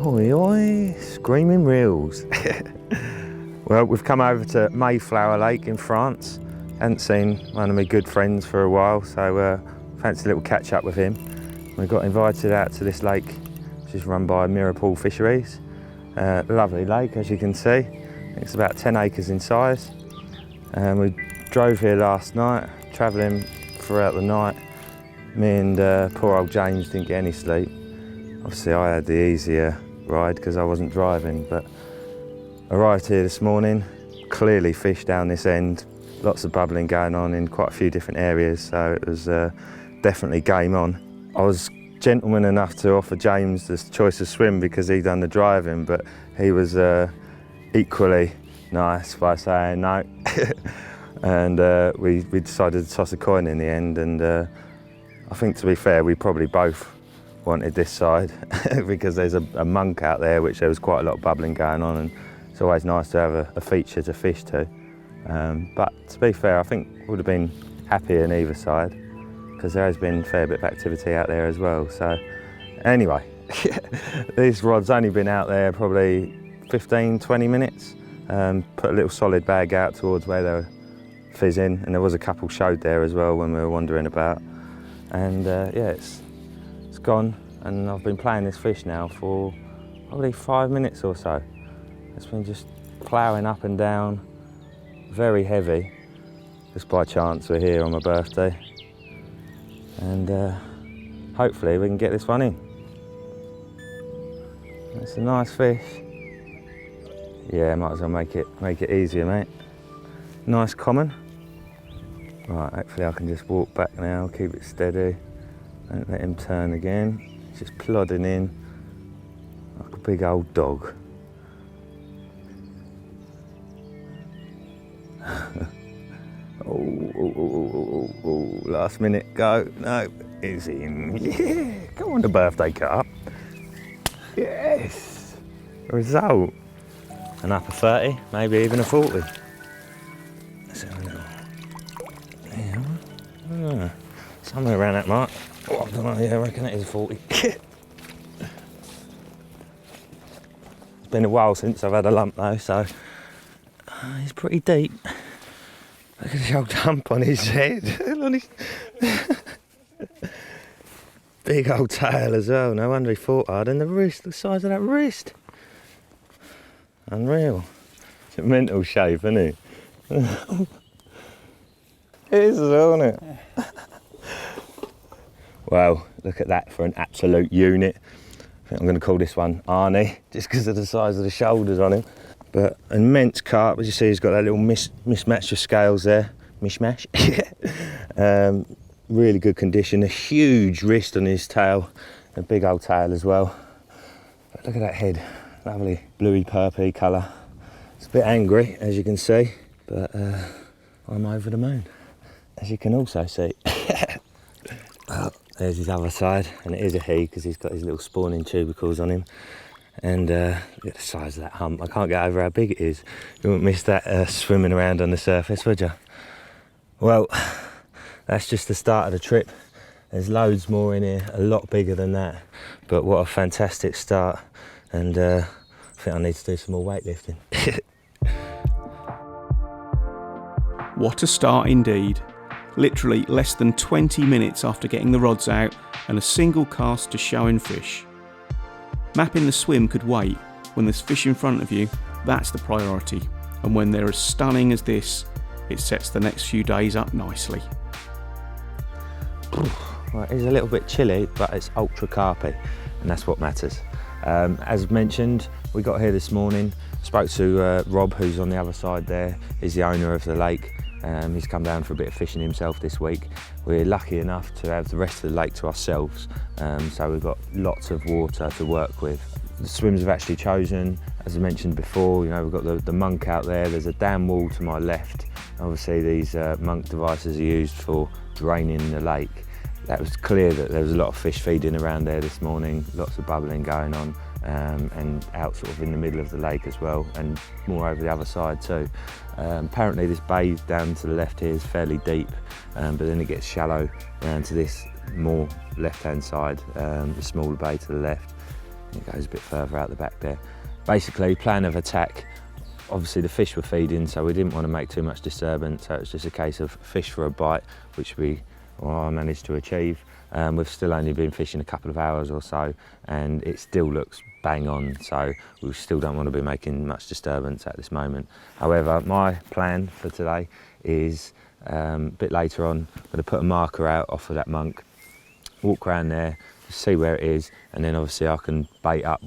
Oi oi, screaming reels. Well, we've come over to Mayflower Lake in France. Hadn't seen one of my good friends for a while, so fancy a little catch up with him. We got invited out to this lake, which is run by fisheries. Lovely lake, as you can see. It's about 10 acres in size. We drove here last night, travelling throughout the night. Me and poor old James didn't get any sleep. Obviously I had the easier ride because I wasn't driving, but arrived here this morning, clearly fish down this end, lots of bubbling going on in quite a few different areas, so it was definitely game on. I was gentleman enough to offer James the choice of swim because he'd done the driving, but he was equally nice by saying no. And we decided to toss a coin in the end, and I think, to be fair, we probably both wanted this side because there's a monk out there, which there was quite a lot of bubbling going on, and it's always nice to have a feature to fish to. But to be fair, I think we would have been happy in either side because there has been a fair bit of activity out there as well. So anyway, this rod's only been out there probably 15-20 minutes. Put a little solid bag out towards where they were fizzing, and there was a couple showed there as well when we were wandering about. And yeah, it's gone, and I've been playing this fish now for probably 5 minutes or so. It's been just ploughing up and down, very heavy. Just by chance we're here on my birthday, and hopefully we can get this one in. It's a nice fish. Yeah, might as well make it easier, mate. Nice common. Right, hopefully I can just walk back now, keep it steady. Don't let him turn again. He's just plodding in like a big old dog. Oh, last minute go. No, it's in. Yeah, come on, the birthday carp. Yes. Result. An upper 30, maybe even a 40. Let's have a little. Yeah, somewhere around that mark. Oh, I don't know, yeah, I reckon it is a 40. It's been a while since I've had a lump though, so he's pretty deep. Look at the old hump on his head. On his big old tail as well. No wonder he fought hard. And the wrist, the size of that wrist. Unreal. It's a mental shape, isn't it? It is as well, isn't it? Well, look at that for an absolute unit. I think I'm going to call this one Arnie, just because of the size of the shoulders on him. But immense carp, as you see, he's got that little mismatch of scales there. Mishmash. Really good condition. A huge wrist on his tail. A big old tail as well. But look at that head. Lovely bluey purpy colour. It's a bit angry, as you can see, but I'm over the moon, as you can also see. Well, there's his other side, and it is a he because he's got his little spawning tubercles on him. And look at the size of that hump. I can't get over how big it is. You wouldn't miss that swimming around on the surface, would you? Well, that's just the start of the trip. There's loads more in here, a lot bigger than that. But what a fantastic start. And I think I need to do some more weightlifting. What a start indeed. Literally less than 20 minutes after getting the rods out and a single cast to showing fish. Mapping the swim could wait. When there's fish in front of you, that's the priority. And when they're as stunning as this, it sets the next few days up nicely. Well, it's a little bit chilly, but it's ultra carpy, and that's what matters. As mentioned, we got here this morning, spoke to Rob, who's on the other side there. He's the owner of the lake. He's come down for a bit of fishing himself this week. We're lucky enough to have the rest of the lake to ourselves, so we've got lots of water to work with. The swims have actually chosen, as I mentioned before, you know, we've got the monk out there. There's a dam wall to my left. Obviously these monk devices are used for draining the lake. That was clear that there was a lot of fish feeding around there this morning, lots of bubbling going on, and out sort of in the middle of the lake as well, and more over the other side too. Apparently this bay down to the left here is fairly deep, but then it gets shallow around to this more left-hand side, the smaller bay to the left. It goes a bit further out the back there. Basically, plan of attack, obviously the fish were feeding, so we didn't want to make too much disturbance, so it was just a case of fish for a bite, which I managed to achieve. We've still only been fishing a couple of hours or so, and it still looks bang on, so we still don't want to be making much disturbance at this moment. However, my plan for today is a bit later on, I'm going to put a marker out off of that monk, walk around there, see where it is, and then obviously I can bait up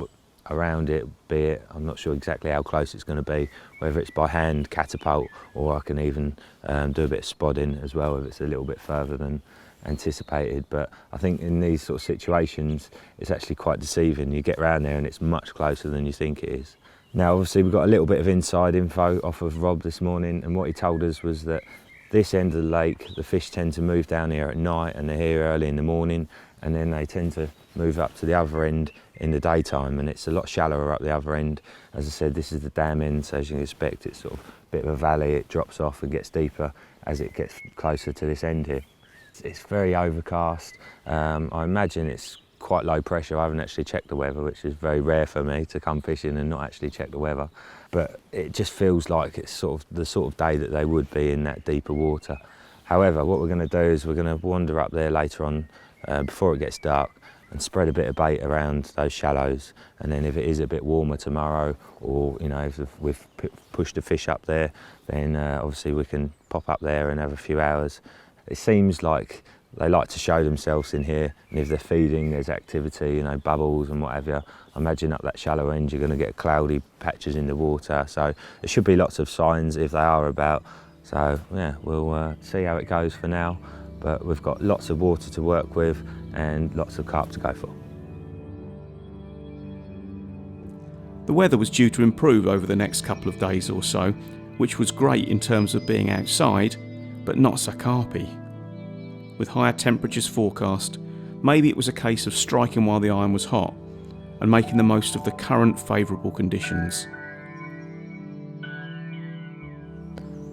around it, be it, I'm not sure exactly how close it's going to be, whether it's by hand catapult, or I can even do a bit of spodding as well if it's a little bit further than anticipated. But I think in these sort of situations it's actually quite deceiving. You get around there and it's much closer than you think it is. Now obviously we've got a little bit of inside info off of Rob this morning, and what he told us was that this end of the lake, the fish tend to move down here at night and they're here early in the morning, and then they tend to move up to the other end in the daytime, and it's a lot shallower up the other end. As I said, this is the dam end, so as you can expect, it's sort of a bit of a valley. It drops off and gets deeper as it gets closer to this end here. It's very overcast. I imagine it's quite low pressure. I haven't actually checked the weather, which is very rare for me to come fishing and not actually check the weather. But it just feels like it's sort of the sort of day that they would be in that deeper water. However, what we're going to do is we're going to wander up there later on before it gets dark and spread a bit of bait around those shallows, and then if it is a bit warmer tomorrow, or you know, if we've pushed a fish up there, then obviously we can pop up there and have a few hours. It seems like they like to show themselves in here, and if they're feeding, there's activity, you know, bubbles and what have you. I imagine up that shallow end you're going to get cloudy patches in the water, so there should be lots of signs if they are about. So yeah, we'll see how it goes for now, but we've got lots of water to work with and lots of carp to go for. The weather was due to improve over the next couple of days or so, which was great in terms of being outside, but not so carpy. With higher temperatures forecast, maybe it was a case of striking while the iron was hot and making the most of the current favourable conditions.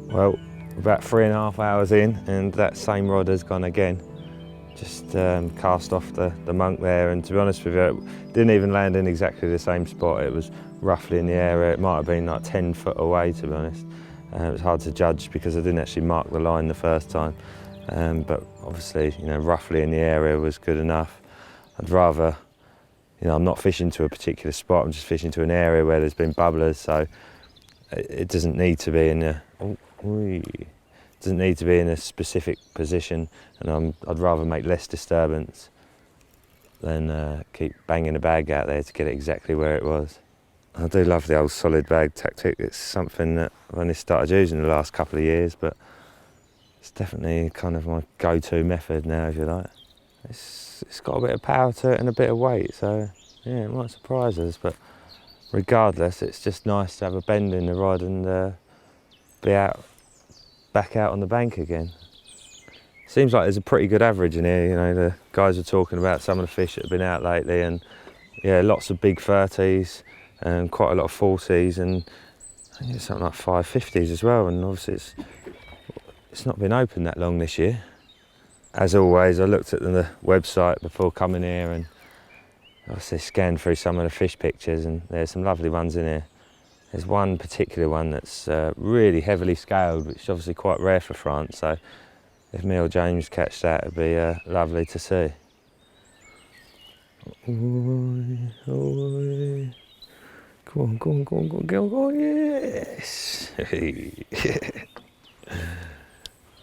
Well, about 3.5 hours in, and that same rod has gone again. Just cast off the monk there, and to be honest with you, it didn't even land in exactly the same spot. It was roughly in the area. It might have been like 10 foot away, to be honest. It was hard to judge because I didn't actually mark the line the first time. But obviously, you know, roughly in the area was good enough. I'd rather, you know, I'm not fishing to a particular spot, I'm just fishing to an area where there's been bubblers, so it doesn't need to be in a, doesn't need to be in a specific position, and I'd rather make less disturbance than keep banging a bag out there to get it exactly where it was. I do love the old solid bag tactic. It's something that I've only started using the last couple of years, but it's definitely kind of my go-to method now, if you like. It's got a bit of power to it and a bit of weight, so yeah, it might surprise us, but regardless, it's just nice to have a bend in the rod and be back out on the bank again. Seems like there's a pretty good average in here. You know, the guys were talking about some of the fish that have been out lately, and yeah, lots of big 30s and quite a lot of 40s, and I think it's something like 550s as well. And obviously it's not been open that long this year. As always, I looked at the website before coming here, and I scanned through some of the fish pictures, and there's some lovely ones in here. There's one particular one that's really heavily scaled, which is obviously quite rare for France, so if me or James catch that, it'd be lovely to see. Come on, go on, go on, go on, go on, go on, yes!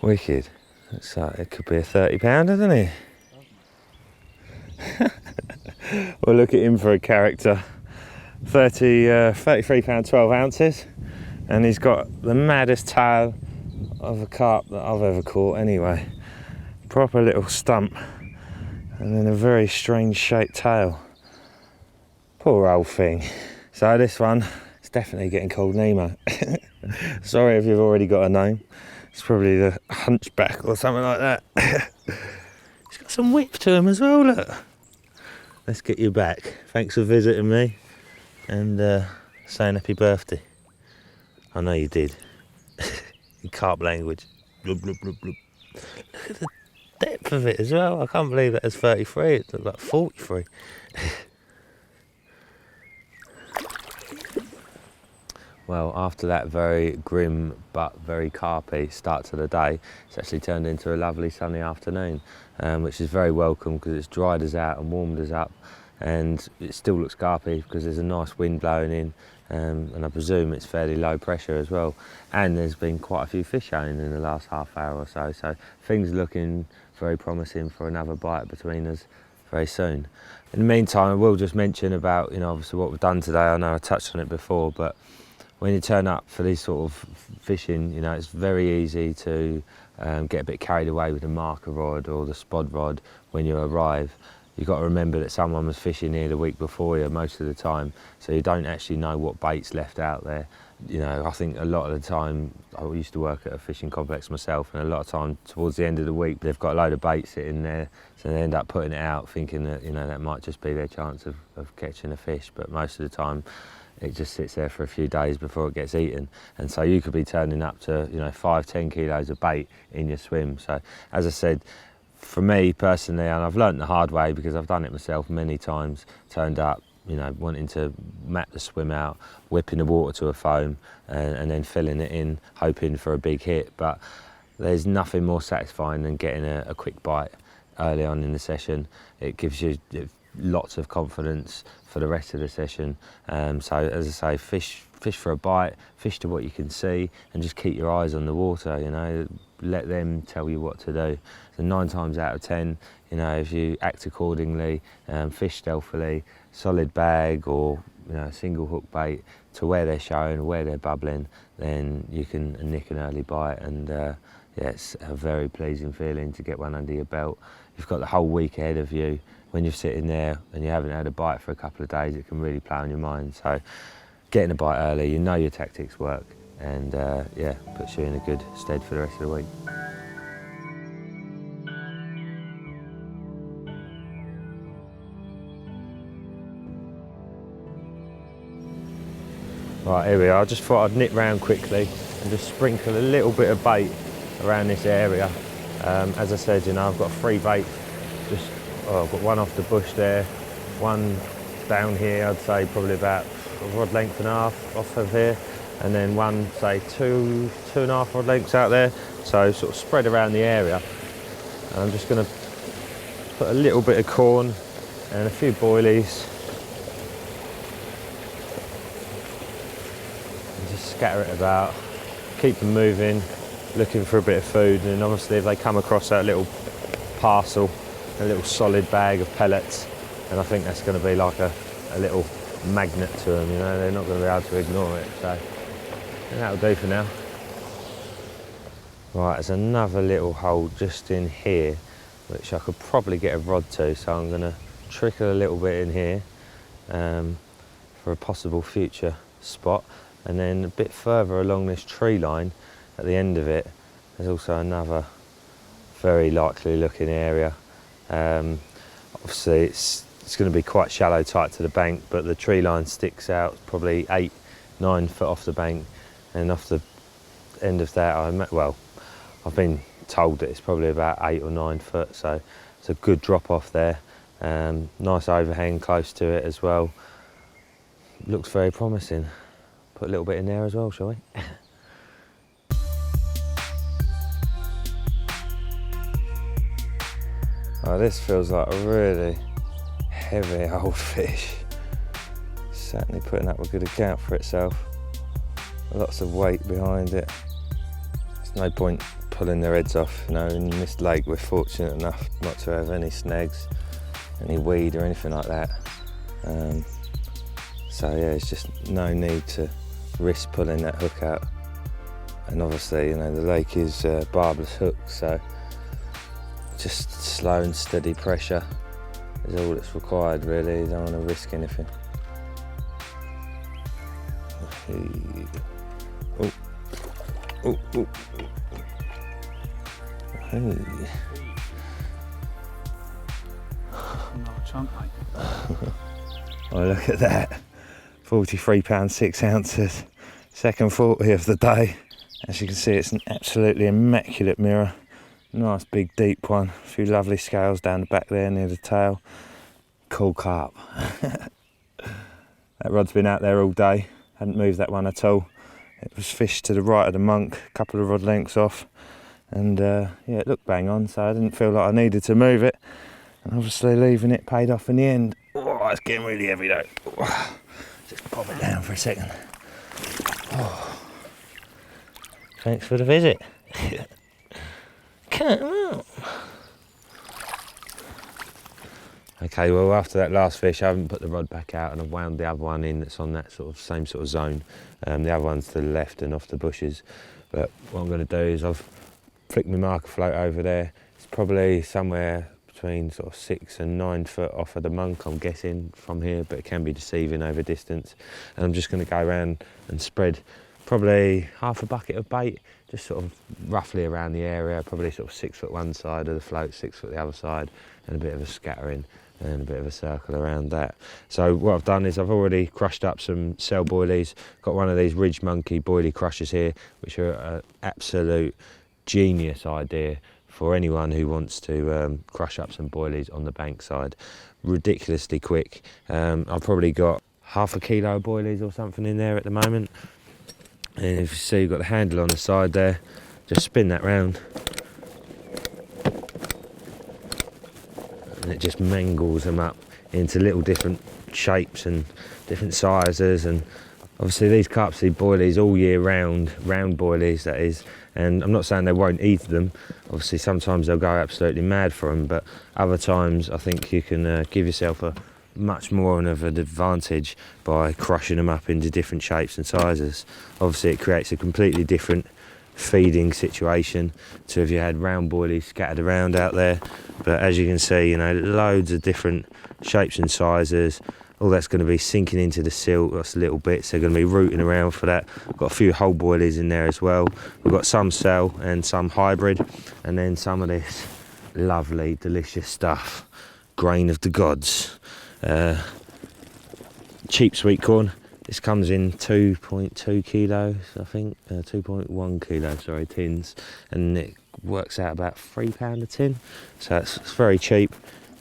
Wicked. Looks like it could be a 30-pounder, doesn't he? We'll look at him for a character. 33 pound 12 ounces, and he's got the maddest tail of a carp that I've ever caught anyway. Proper little stump, and then a very strange shaped tail. Poor old thing. So this one is definitely getting called Nemo. Sorry if you've already got a name. It's probably the Hunchback or something like that. He's got some whip to him as well, look. Let's get you back. Thanks for visiting me and saying happy birthday. I know you did. In carp language. Blub, blub, blub, blub. Look at the depth of it as well. I can't believe that it's 33. It looked like 43. Well, after that very grim but very carpy start to the day, it's actually turned into a lovely sunny afternoon, which is very welcome because it's dried us out and warmed us up, and it still looks carpy because there's a nice wind blowing in, and I presume it's fairly low pressure as well. And there's been quite a few fish showing in the last half hour or so, so things are looking very promising for another bite between us very soon. In the meantime, I will just mention about, obviously what we've done today. I know I touched on it before, but when you turn up for these sort of fishing, it's very easy to get a bit carried away with the marker rod or the spod rod when you arrive. You've got to remember that someone was fishing here the week before you most of the time, so you don't actually know what bait's left out there. I think a lot of the time, I used to work at a fishing complex myself, and a lot of time towards the end of the week, they've got a load of bait sitting there, so they end up putting it out thinking that, that might just be their chance of catching a fish, but most of the time, it just sits there for a few days before it gets eaten, and so you could be turning up to 5-10 kilos of bait in your swim. So as I said, for me personally, and I've learnt the hard way because I've done it myself many times, turned up wanting to map the swim out, whipping the water to a foam and then filling it in, hoping for a big hit. But there's nothing more satisfying than getting a quick bite early on in the session. It gives you lots of confidence for the rest of the session. So as I say, fish for a bite, fish to what you can see, and just keep your eyes on the water, let them tell you what to do. So 9 times out of 10, if you act accordingly, fish stealthily, solid bag or single hook bait to where they're showing, where they're bubbling, then you can nick an early bite, and it's a very pleasing feeling to get one under your belt. You've got the whole week ahead of you. When you're sitting there and you haven't had a bite for a couple of days, it can really play on your mind. So getting a bite early, your tactics work, and puts you in a good stead for the rest of the week. Right, here we are. I just thought I'd nip round quickly and just sprinkle a little bit of bait around this area. As I said, I've got 3 bait. I've got one off the bush there, one down here, I'd say probably about a rod length and a half off of here, and then one, say, 2.5 rod lengths out there. So sort of spread around the area. And I'm just going to put a little bit of corn and a few boilies. Just scatter it about, keep them moving, looking for a bit of food, and obviously if they come across that little parcel, a little solid bag of pellets, and I think that's going to be like a little magnet to them, they're not going to be able to ignore it, so that'll do for now. Right, there's another little hole just in here which I could probably get a rod to, so I'm going to trickle a little bit in here for a possible future spot. And then a bit further along this tree line at the end of it, there's also another very likely looking area. Obviously it's going to be quite shallow, tight to the bank, but the tree line sticks out probably 8-9 foot off the bank, and off the end of that, I've been told that it's probably about 8 or 9 foot, so it's a good drop off there. Nice overhang close to it as well. Looks very promising. Put a little bit in there as well, shall we? Oh, this feels like a really heavy old fish. Certainly putting up a good account for itself. Lots of weight behind it. There's no point pulling their heads off. In this lake we're fortunate enough not to have any snags, any weed or anything like that. So yeah, there's just no need to risk pulling that hook out. And obviously, the lake is barbless hook, so just slow and steady pressure is all that's required, really. You don't want to risk anything. Oh, oh, oh. Hey. Oh, look at that. 43 pounds 6 ounces. Second 40 of the day. As you can see, it's an absolutely immaculate mirror. Nice big deep one. A few lovely scales down the back there near the tail. Cool carp. That rod's been out there all day. Hadn't moved that one at all. It was fished to the right of the monk, a couple of rod lengths off, and yeah, it looked bang on, so I didn't feel like I needed to move it. And obviously leaving it paid off in the end. Oh, it's getting really heavy though. Oh, just pop it down for a second. Oh. Thanks for the visit. Come on. Okay, well after that last fish I haven't put the rod back out and I've wound the other one in that's on that same sort of zone. The other one's to the left and off the bushes. But what I'm going to do is I've flicked my marker float over there. It's probably somewhere between sort of 6 and 9 foot off of the monk, I'm guessing, from here, but it can be deceiving over distance. And I'm just going to go around and spread probably half a bucket of bait, just sort of roughly around the area, probably sort of 6 foot one side of the float, 6 foot the other side, and a bit of a scattering and a bit of a circle around that. So what I've done is I've already crushed up some cell boilies. Got one of these Ridge Monkey boilie crushers here, which are an absolute genius idea for anyone who wants to crush up some boilies on the bank side. Ridiculously quick. I've probably got half a kilo of boilies or something in there at the moment. And if you see, you've got the handle on the side there, just spin that round. And it just mangles them up into little different shapes and different sizes. And obviously these carp seed boilies all year round boilies that is, and I'm not saying they won't eat them. Obviously sometimes they'll go absolutely mad for them, but other times I think you can give yourself a much more of an advantage by crushing them up into different shapes and sizes. Obviously it creates a completely different feeding situation to if you had round boilies scattered around out there. But as you can see, you know, loads of different shapes and sizes. All that's going to be sinking into the silt. That's little bits. They're going to be rooting around for that. We've got a few whole boilies in there as well. We've got some cell and some hybrid, and then some of this lovely, delicious stuff. Grain of the gods. Cheap sweet corn. This comes in 2.2 kilos, I think, 2.1 kilos, sorry, tins, and it works out about £3 a tin, so it's very cheap,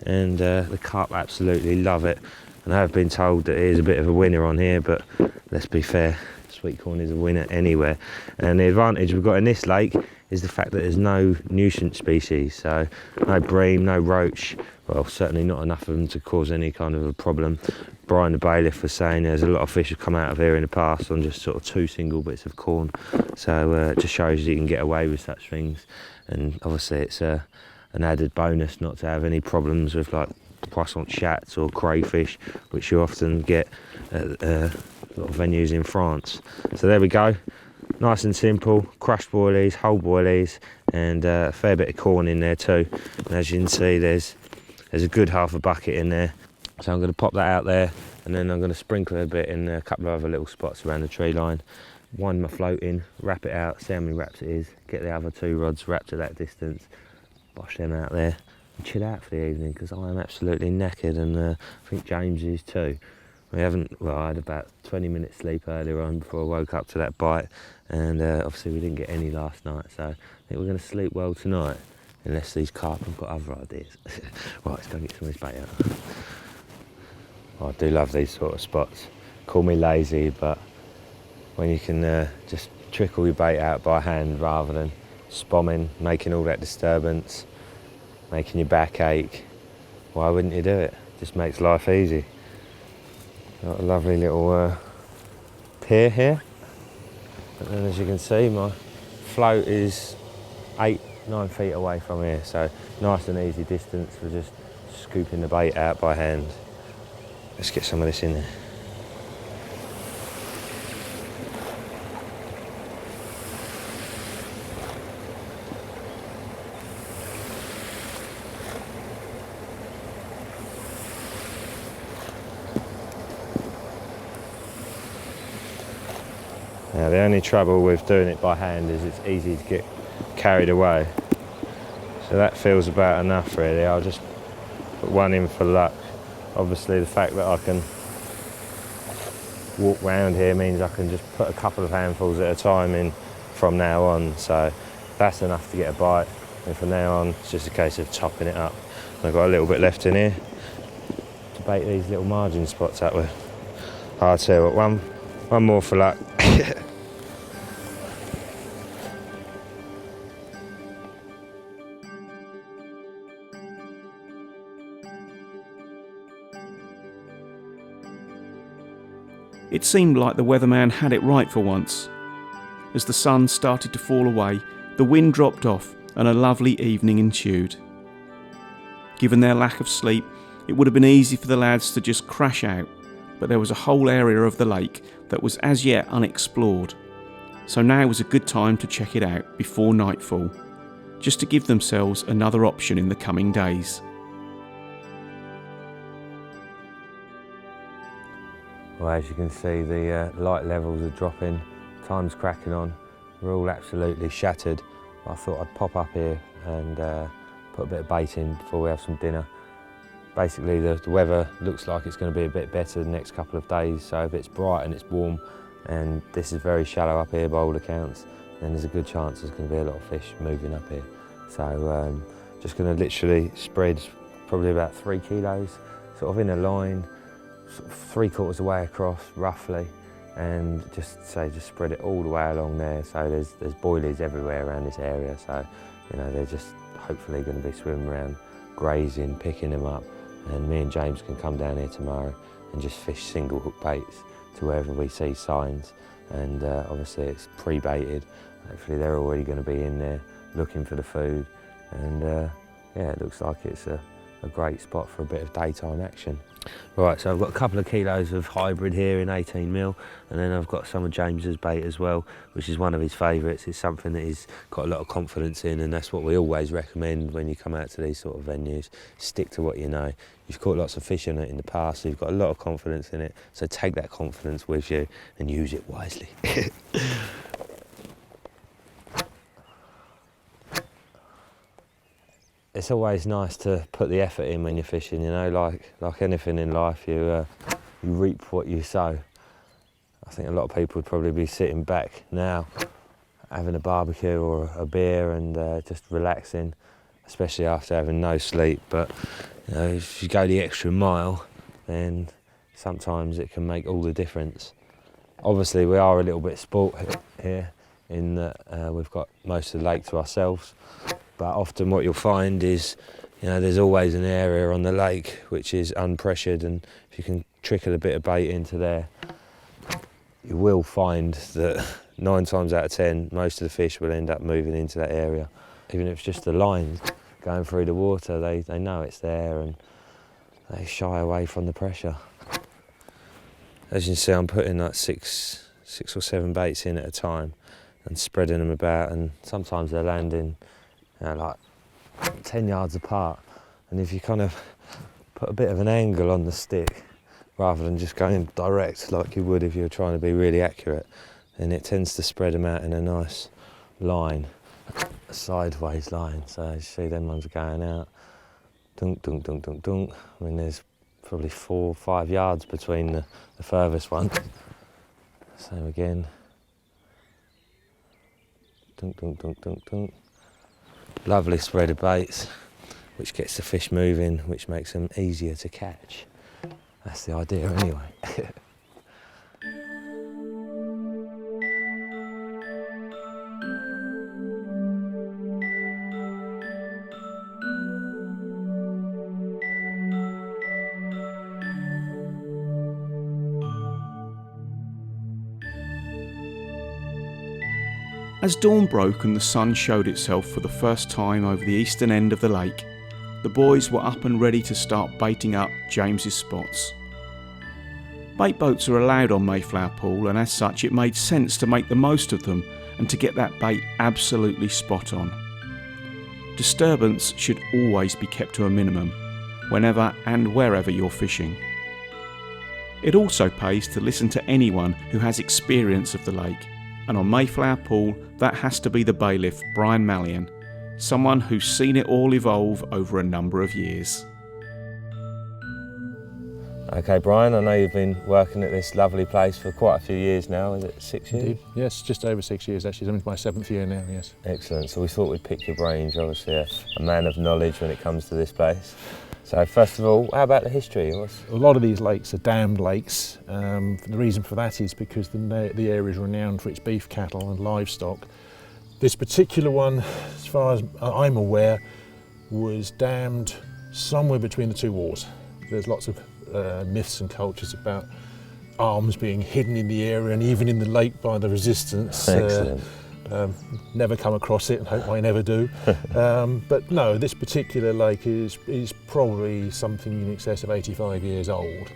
and the carp absolutely love it. And I have been told that it is a bit of a winner on here, but let's be fair, sweet corn is a winner anywhere. And the advantage we've got in this lake is the fact that there's no nuisance species, so no bream, no roach, well, certainly not enough of them to cause any kind of a problem. Brian the bailiff was saying there's a lot of fish have come out of here in the past on just sort of 2 single bits of corn, so it just shows you can get away with such things. And obviously it's an added bonus not to have any problems with like poisson chats or crayfish, which you often get at a lot of venues in France. So there we go, nice and simple, crushed boilies, whole boilies, and a fair bit of corn in there too. And as you can see, there's a good half a bucket in there. So I'm going to pop that out there, and then I'm going to sprinkle a bit in a couple of other little spots around the tree line. Wind my float in, wrap it out, see how many wraps it is, get the other 2 rods wrapped at that distance, bosh them out there, and chill out for the evening, because I am absolutely knackered, and I think James is too. I had about 20 minutes sleep earlier on before I woke up to that bite, and obviously we didn't get any last night, so I think we're going to sleep well tonight, unless these carp have got other ideas. Right, let's go get some of this bait out. I do love these sort of spots. Call me lazy, but when you can just trickle your bait out by hand rather than spomming, making all that disturbance, making your back ache, why wouldn't you do it? Just makes life easy. Got a lovely little pier here, and then as you can see, my float is 8-9 feet away from here, so nice and easy distance for just scooping the bait out by hand. Let's get some of this in there. Now the only trouble with doing it by hand is it's easy to get carried away. So that feels about enough really. I'll just put one in for luck. Obviously the fact that I can walk round here means I can just put a couple of handfuls at a time in from now on, so that's enough to get a bite, and from now on it's just a case of topping it up. And I've got a little bit left in here to bait these little margin spots up with. I'll tell you what, one more for luck. It seemed like the weatherman had it right for once. As the sun started to fall away, the wind dropped off and a lovely evening ensued. Given their lack of sleep, it would have been easy for the lads to just crash out, but there was a whole area of the lake that was as yet unexplored. So now was a good time to check it out before nightfall, just to give themselves another option in the coming days. Well, as you can see, the light levels are dropping, time's cracking on, we're all absolutely shattered. I thought I'd pop up here and put a bit of bait in before we have some dinner. Basically, the weather looks like it's going to be a bit better the next couple of days, so if it's bright and it's warm, and this is very shallow up here by all accounts, then there's a good chance there's going to be a lot of fish moving up here. So just going to literally spread probably about 3 kilos, sort of in a line, sort of 3/4 the way across roughly, and just spread it all the way along there. So there's boilies everywhere around this area, so you know they're just hopefully going to be swimming around, grazing, picking them up, and me and James can come down here tomorrow and just fish single hook baits to wherever we see signs, and obviously it's pre-baited. Hopefully they're already going to be in there looking for the food, and yeah, it looks like it's a great spot for a bit of daytime action. Right, so I've got a couple of kilos of hybrid here in 18mm, and then I've got some of James's bait as well, which is one of his favourites. It's something that he's got a lot of confidence in, and that's what we always recommend when you come out to these sort of venues. Stick to what you know. You've caught lots of fish in it in the past, so you've got a lot of confidence in it, so take that confidence with you and use it wisely. It's always nice to put the effort in when you're fishing, you know, like anything in life, you reap what you sow. I think a lot of people would probably be sitting back now, having a barbecue or a beer and just relaxing, especially after having no sleep. But you know, if you go the extra mile, then sometimes it can make all the difference. Obviously, we are a little bit sport here in that we've got most of the lake to ourselves. But often what you'll find is, you know, there's always an area on the lake which is unpressured, and if you can trickle a bit of bait into there, you will find that 9 times out of 10, most of the fish will end up moving into that area. Even if it's just the lines going through the water, they know it's there and they shy away from the pressure. As you can see, I'm putting like six or 7 baits in at a time and spreading them about, and sometimes they're landing, you know, like 10 yards apart, and if you kind of put a bit of an angle on the stick rather than just going direct like you would if you were trying to be really accurate, then it tends to spread them out in a nice line, a sideways line. So as you see, them ones are going out, dunk, dunk, dunk, dunk, dunk. I mean, there's probably 4 or 5 yards between the furthest one. Same again, dunk, dunk, dunk, dunk, dunk. Lovely spread of baits, which gets the fish moving, which makes them easier to catch. That's the idea anyway. As dawn broke and the sun showed itself for the first time over the eastern end of the lake, the boys were up and ready to start baiting up James's spots. Bait boats are allowed on Mayflower Pool, and as such it made sense to make the most of them and to get that bait absolutely spot on. Disturbance should always be kept to a minimum, whenever and wherever you're fishing. It also pays to listen to anyone who has experience of the lake, and on Mayflower Pool that has to be the bailiff, Brian Mallion, someone who's seen it all evolve over a number of years. Okay, Brian, I know you've been working at this lovely place for quite a few years now. Is it 6 years? Indeed. Yes, just over 6 years actually. I'm into my 7th year now, yes. Excellent. So we thought we'd pick your brains. You're obviously a man of knowledge when it comes to this place. So first of all, how about the history? A lot of these lakes are dammed lakes. The reason for that is because the area is renowned for its beef cattle and livestock. This particular one, as far as I'm aware, was dammed somewhere between the 2 wars. There's lots of myths and cultures about arms being hidden in the area and even in the lake by the resistance. Excellent. Never come across it and hope I never do. But no, this particular lake is probably something in excess of 85 years old.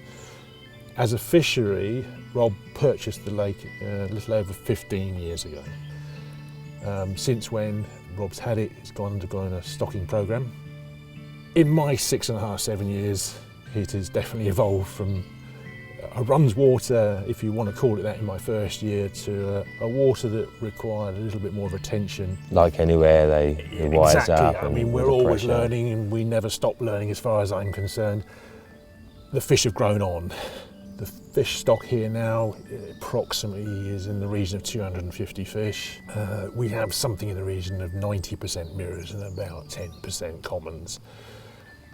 As a fishery, Rob purchased the lake a little over 15 years ago. Since when Rob's had it, it's undergone a stocking programme. In my 6.5, 7 years, it has definitely evolved from a runs water, if you want to call it that, in my first year, to a water that required a little bit more of attention. Like anywhere, they wise exactly. up. I mean, we're always learning, and we never stop learning as far as I'm concerned. The fish have grown on. The fish stock here now approximately is in the region of 250 fish. We have something in the region of 90% mirrors and about 10% commons.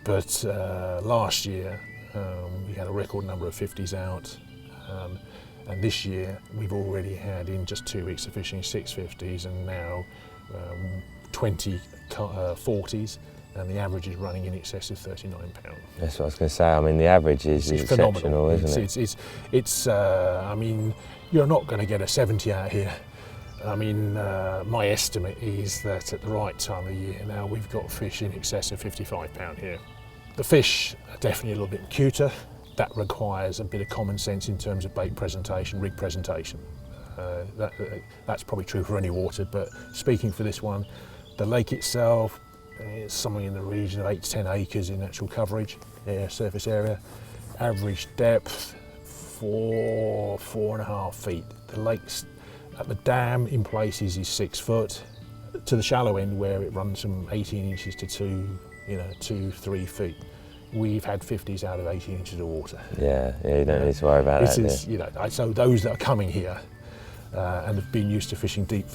But last year we had a record number of 50s out, and this year we've already had, in just 2 weeks of fishing, 6 50s and now 20 40s. And the average is running in excess of £39. That's what I was going to say. I mean, the average is exceptional, phenomenal, isn't it? It's I mean, you're not going to get a 70 out here. I mean, my estimate is that at the right time of year now, we've got fish in excess of £55 here. The fish are definitely a little bit cuter. That requires a bit of common sense in terms of bait presentation, rig presentation. That's probably true for any water, but speaking for this one, the lake itself, it's somewhere in the region of 8 to 10 acres in actual coverage, surface area. Average depth, 4.5 feet. The lake's at the dam in places is 6 foot. To the shallow end where it runs from 18 inches to 2-3 feet. We've had 50s out of 18 inches of water. Yeah, you don't need to worry about that. So those that are coming here and have been used to fishing deep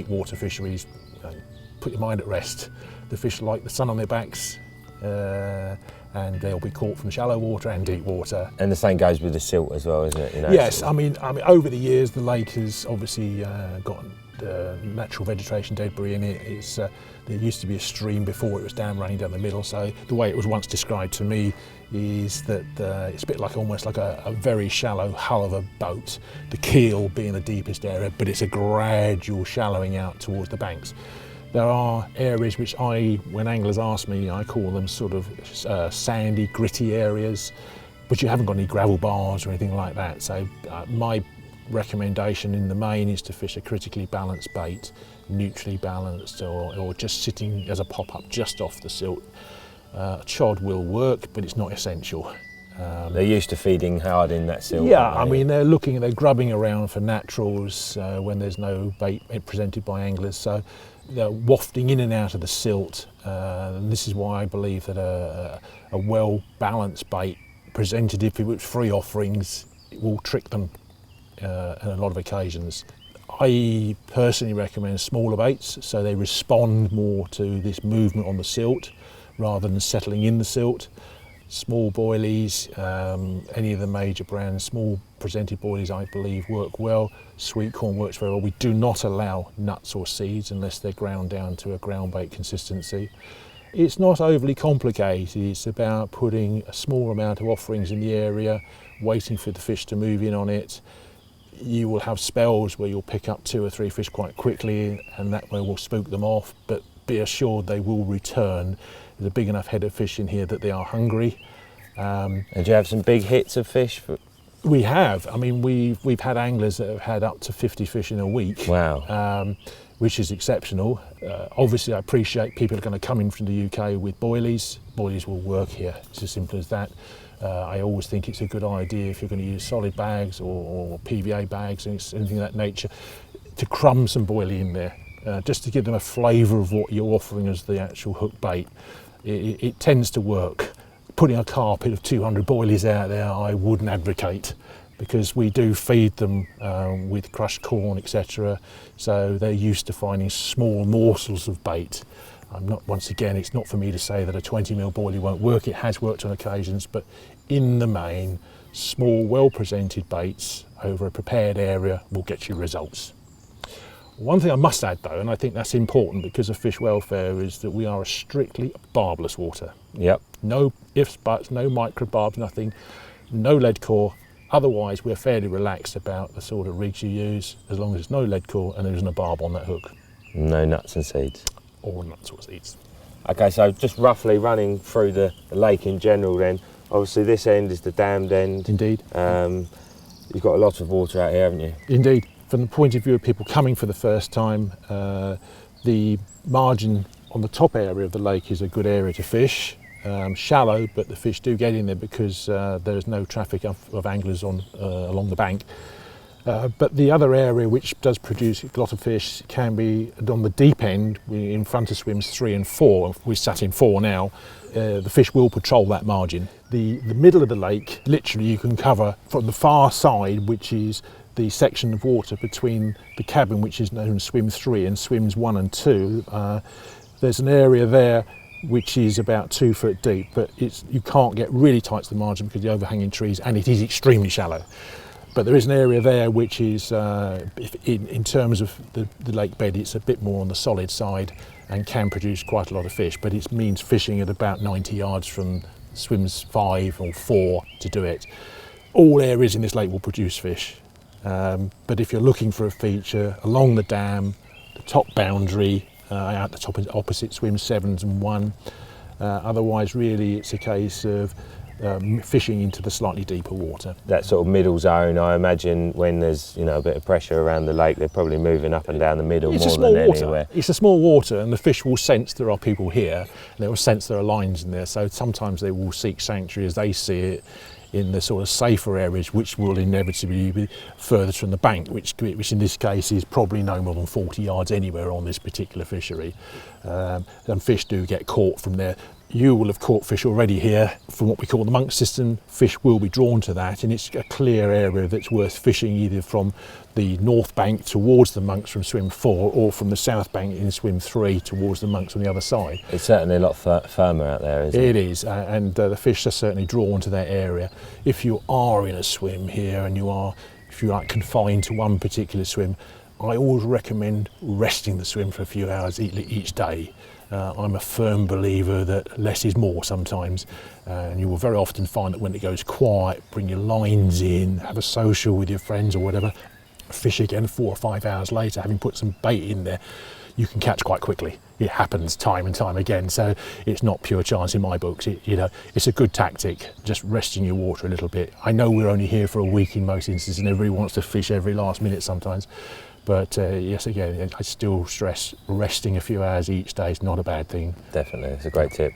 water fisheries, put your mind at rest. The fish like the sun on their backs, and they'll be caught from shallow water and deep water. And the same goes with the silt as well, isn't it? Yes, I mean, over the years the lake has obviously got natural vegetation debris in it. There used to be a stream before it was running down the middle. So the way it was once described to me is that it's a bit like almost like a very shallow hull of a boat. The keel being the deepest area, but it's a gradual shallowing out towards the banks. There are areas which when anglers ask me, I call them sort of sandy, gritty areas, but you haven't got any gravel bars or anything like that. So my recommendation in the main is to fish a critically balanced bait, neutrally balanced, or just sitting as a pop-up just off the silt. Chod will work, but it's not essential. They're used to feeding hard in that silt. Yeah, I mean, they're grubbing around for naturals when there's no bait presented by anglers. So they're wafting in and out of the silt, and this is why I believe that a well-balanced bait presented, if it was free offerings, it will trick them on a lot of occasions. I personally recommend smaller baits, so they respond more to this movement on the silt rather than settling in the silt. Small boilies, any of the major brands, small presented boilies I believe work well. Sweet corn works very well. We do not allow nuts or seeds unless they're ground down to a ground bait consistency. It's not overly complicated. It's about putting a small amount of offerings in the area, waiting for the fish to move in on it. You will have spells where you'll pick up 2 or 3 fish quite quickly, and that way will spook them off, but be assured they will return. There's a big enough head of fish in here that they are hungry. And do you have some big hits of fish? We have. I mean, we've had anglers that have had up to 50 fish in a week. Wow. Which is exceptional. Obviously, I appreciate people are going to come in from the UK with boilies. Boilies will work here. It's as simple as that. I always think it's a good idea, if you're going to use solid bags or PVA bags, anything of that nature, to crumb some boilie in there, just to give them a flavour of what you're offering as the actual hook bait. It tends to work. Putting a carpet of 200 boilies out there, I wouldn't advocate, because we do feed them with crushed corn, etc. So they're used to finding small morsels of bait. Once again, it's not for me to say that a 20mm boilie won't work. It has worked on occasions, but in the main, small, well-presented baits over a prepared area will get you results. One thing I must add though, and I think that's important because of fish welfare, is that we are a strictly barbless water. Yep. No ifs, buts, no microbarbs, nothing, no lead core, Otherwise, we're fairly relaxed about the sort of rigs you use, as long as there's no lead core and there isn't a barb on that hook. No nuts and seeds. Or nuts or seeds. Okay, so just roughly running through the lake in general then, obviously this end is the dammed end. Indeed. You've got a lot of water out here, haven't you? Indeed. From the point of view of people coming for the first time, the margin on the top area of the lake is a good area to fish. Shallow, but the fish do get in there because there is no traffic of anglers along the bank. But the other area which does produce a lot of fish can be on the deep end, in front of swims 3 and 4. We're sat in 4 now. The fish will patrol that margin. The middle of the lake, literally you can cover from the far side, which is the section of water between the cabin, which is known as swim 3 and swims 1 and 2. There's an area there which is about 2 foot deep, but you can't get really tight to the margin because of the overhanging trees, and it is extremely shallow. But there is an area there which is, in terms of the lake bed, it's a bit more on the solid side and can produce quite a lot of fish, but it means fishing at about 90 yards from swims 5 or 4 to do it. All areas in this lake will produce fish, but if you're looking for a feature along the dam, the top boundary, out the top opposite swims 7 and 1, otherwise really it's a case of fishing into the slightly deeper water. That sort of middle zone, I imagine when there's a bit of pressure around the lake, they're probably moving up and down the middle more than anywhere. It's a small water, and the fish will sense there are people here, and they will sense there are lines in there, so sometimes they will seek sanctuary as they see it in the sort of safer areas, which will inevitably be furthest from the bank, which in this case is probably no more than 40 yards anywhere on this particular fishery. And fish do get caught from there. You will have caught fish already here from what we call the monk system. Fish will be drawn to that, and it's a clear area that's worth fishing either from the north bank towards the monks from swim 4 or from the south bank in swim 3 towards the monks on the other side. It's certainly a lot firmer out there, isn't it? It is, and the fish are certainly drawn to that area. If you are in a swim here and if you are confined to one particular swim, I always recommend resting the swim for a few hours each day. I'm a firm believer that less is more sometimes, and you will very often find that when it goes quiet, bring your lines in, have a social with your friends or whatever, fish again 4 or 5 hours later, having put some bait in there, you can catch quite quickly. It happens time and time again, so it's not pure chance in my books. It's a good tactic, just resting your water a little bit. I know we're only here for a week in most instances, and everybody wants to fish every last minute sometimes. But yes, again, I still stress resting a few hours each day is not a bad thing. Definitely, it's a great tip.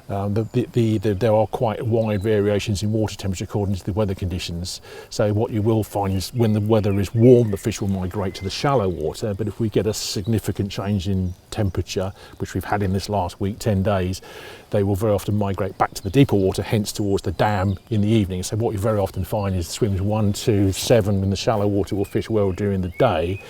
There are quite wide variations in water temperature according to the weather conditions. So what you will find is when the weather is warm, the fish will migrate to the shallow water. But if we get a significant change in temperature, which we've had in this last week, 10 days, they will very often migrate back to the deeper water, hence towards the dam in the evening. So what you very often find is swims 1, 2, 7 in the shallow water will fish well during the day,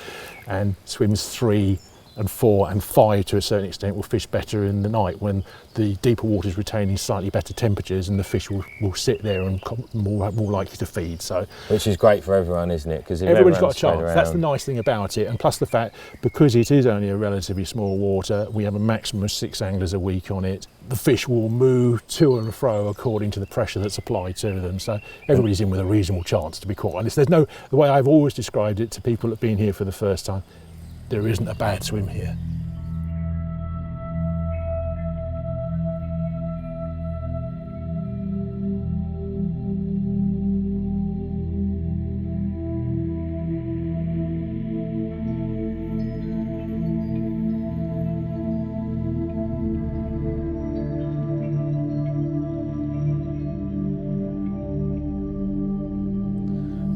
and swims 3 and 4 and 5 to a certain extent will fish better in the night when the deeper water is retaining slightly better temperatures, and the fish will sit there and more likely to feed. So, which is great for everyone, isn't it? Because everyone's got a chance. That's the nice thing about it, and plus the fact, because it is only a relatively small water, we have a maximum of 6 anglers a week on it. The fish will move to and fro according to the pressure that's applied to them, so everybody's in with a reasonable chance, to be quite honest. The way I've always described it to people that have been here for the first time, there isn't a bad swim here.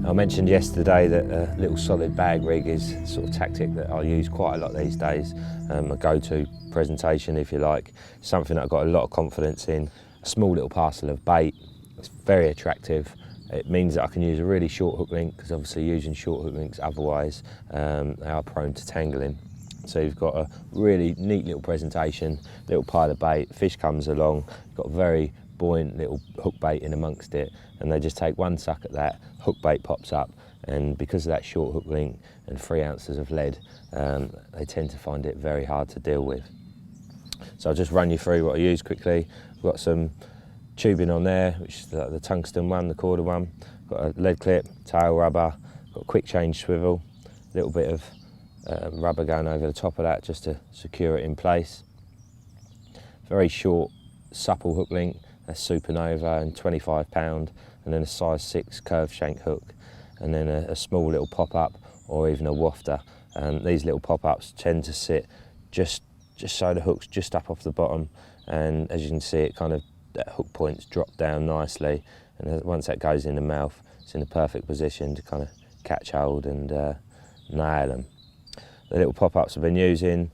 I mentioned yesterday that a little solid bag rig is the sort of tactic that I use quite a lot these days. A go-to presentation, if you like, something that I've got a lot of confidence in. A small little parcel of bait, it's very attractive. It means that I can use a really short hook link, because obviously using short hook links otherwise they are prone to tangling. So you've got a really neat little presentation, little pile of bait, fish comes along, got a very buoyant little hook bait in amongst it, and they just take one suck at that, hook bait pops up, and because of that short hook link and 3 ounces of lead, they tend to find it very hard to deal with. So I'll just run you through what I use quickly. I've got some tubing on there, which is the tungsten one, the corded one. Got a lead clip, tail rubber, got a quick change swivel, a little bit of rubber going over the top of that just to secure it in place. Very short, supple hook link, a supernova and 25 pound, and then a size 6 curved shank hook, and then a small little pop-up or even a wafter. These little pop-ups tend to sit just so the hook's just up off the bottom, and as you can see, it kind of, that hook points drop down nicely, and once that goes in the mouth, it's in the perfect position to kind of catch hold and nail them. The little pop-ups I've been using,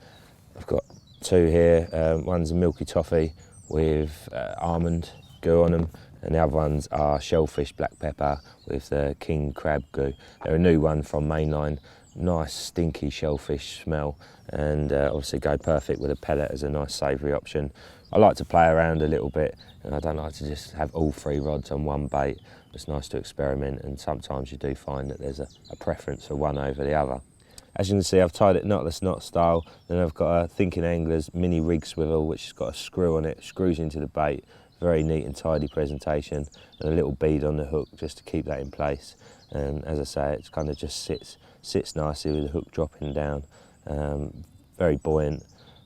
I've got 2 here. One's a milky toffee with almond goo on them, and the other ones are shellfish black pepper with the king crab goo. They're a new one from Mainline. Nice stinky shellfish smell, and obviously go perfect with a pellet as a nice savoury option. I like to play around a little bit, and I don't like to just have all 3 rods on one bait. It's nice to experiment, and sometimes you do find that there's a preference for one over the other. As you can see, I've tied it knotless knot style. Then I've got a Thinking Angler's mini rig swivel, which has got a screw on it, screws into the bait. Very neat and tidy presentation, and a little bead on the hook just to keep that in place. And as I say, it kind of just sits nicely with the hook dropping down. Very buoyant,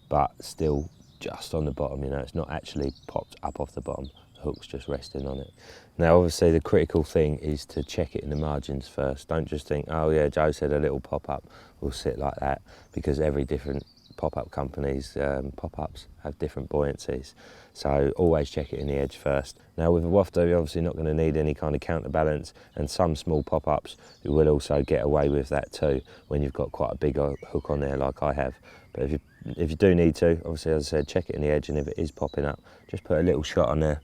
but still just on the bottom, you know, it's not actually popped up off the bottom. The hook's just resting on it. Now, obviously, the critical thing is to check it in the margins first. Don't just think, oh yeah, Joe said a little pop-up will sit like that, because every different pop-up companies, pop-ups have different buoyancies. So always check it in the edge first. Now with a wafter, you're obviously not going to need any kind of counterbalance, and some small pop-ups you will also get away with that too when you've got quite a big hook on there like I have. But if you do need to, obviously, as I said, check it in the edge, and if it is popping up, just put a little shot on there,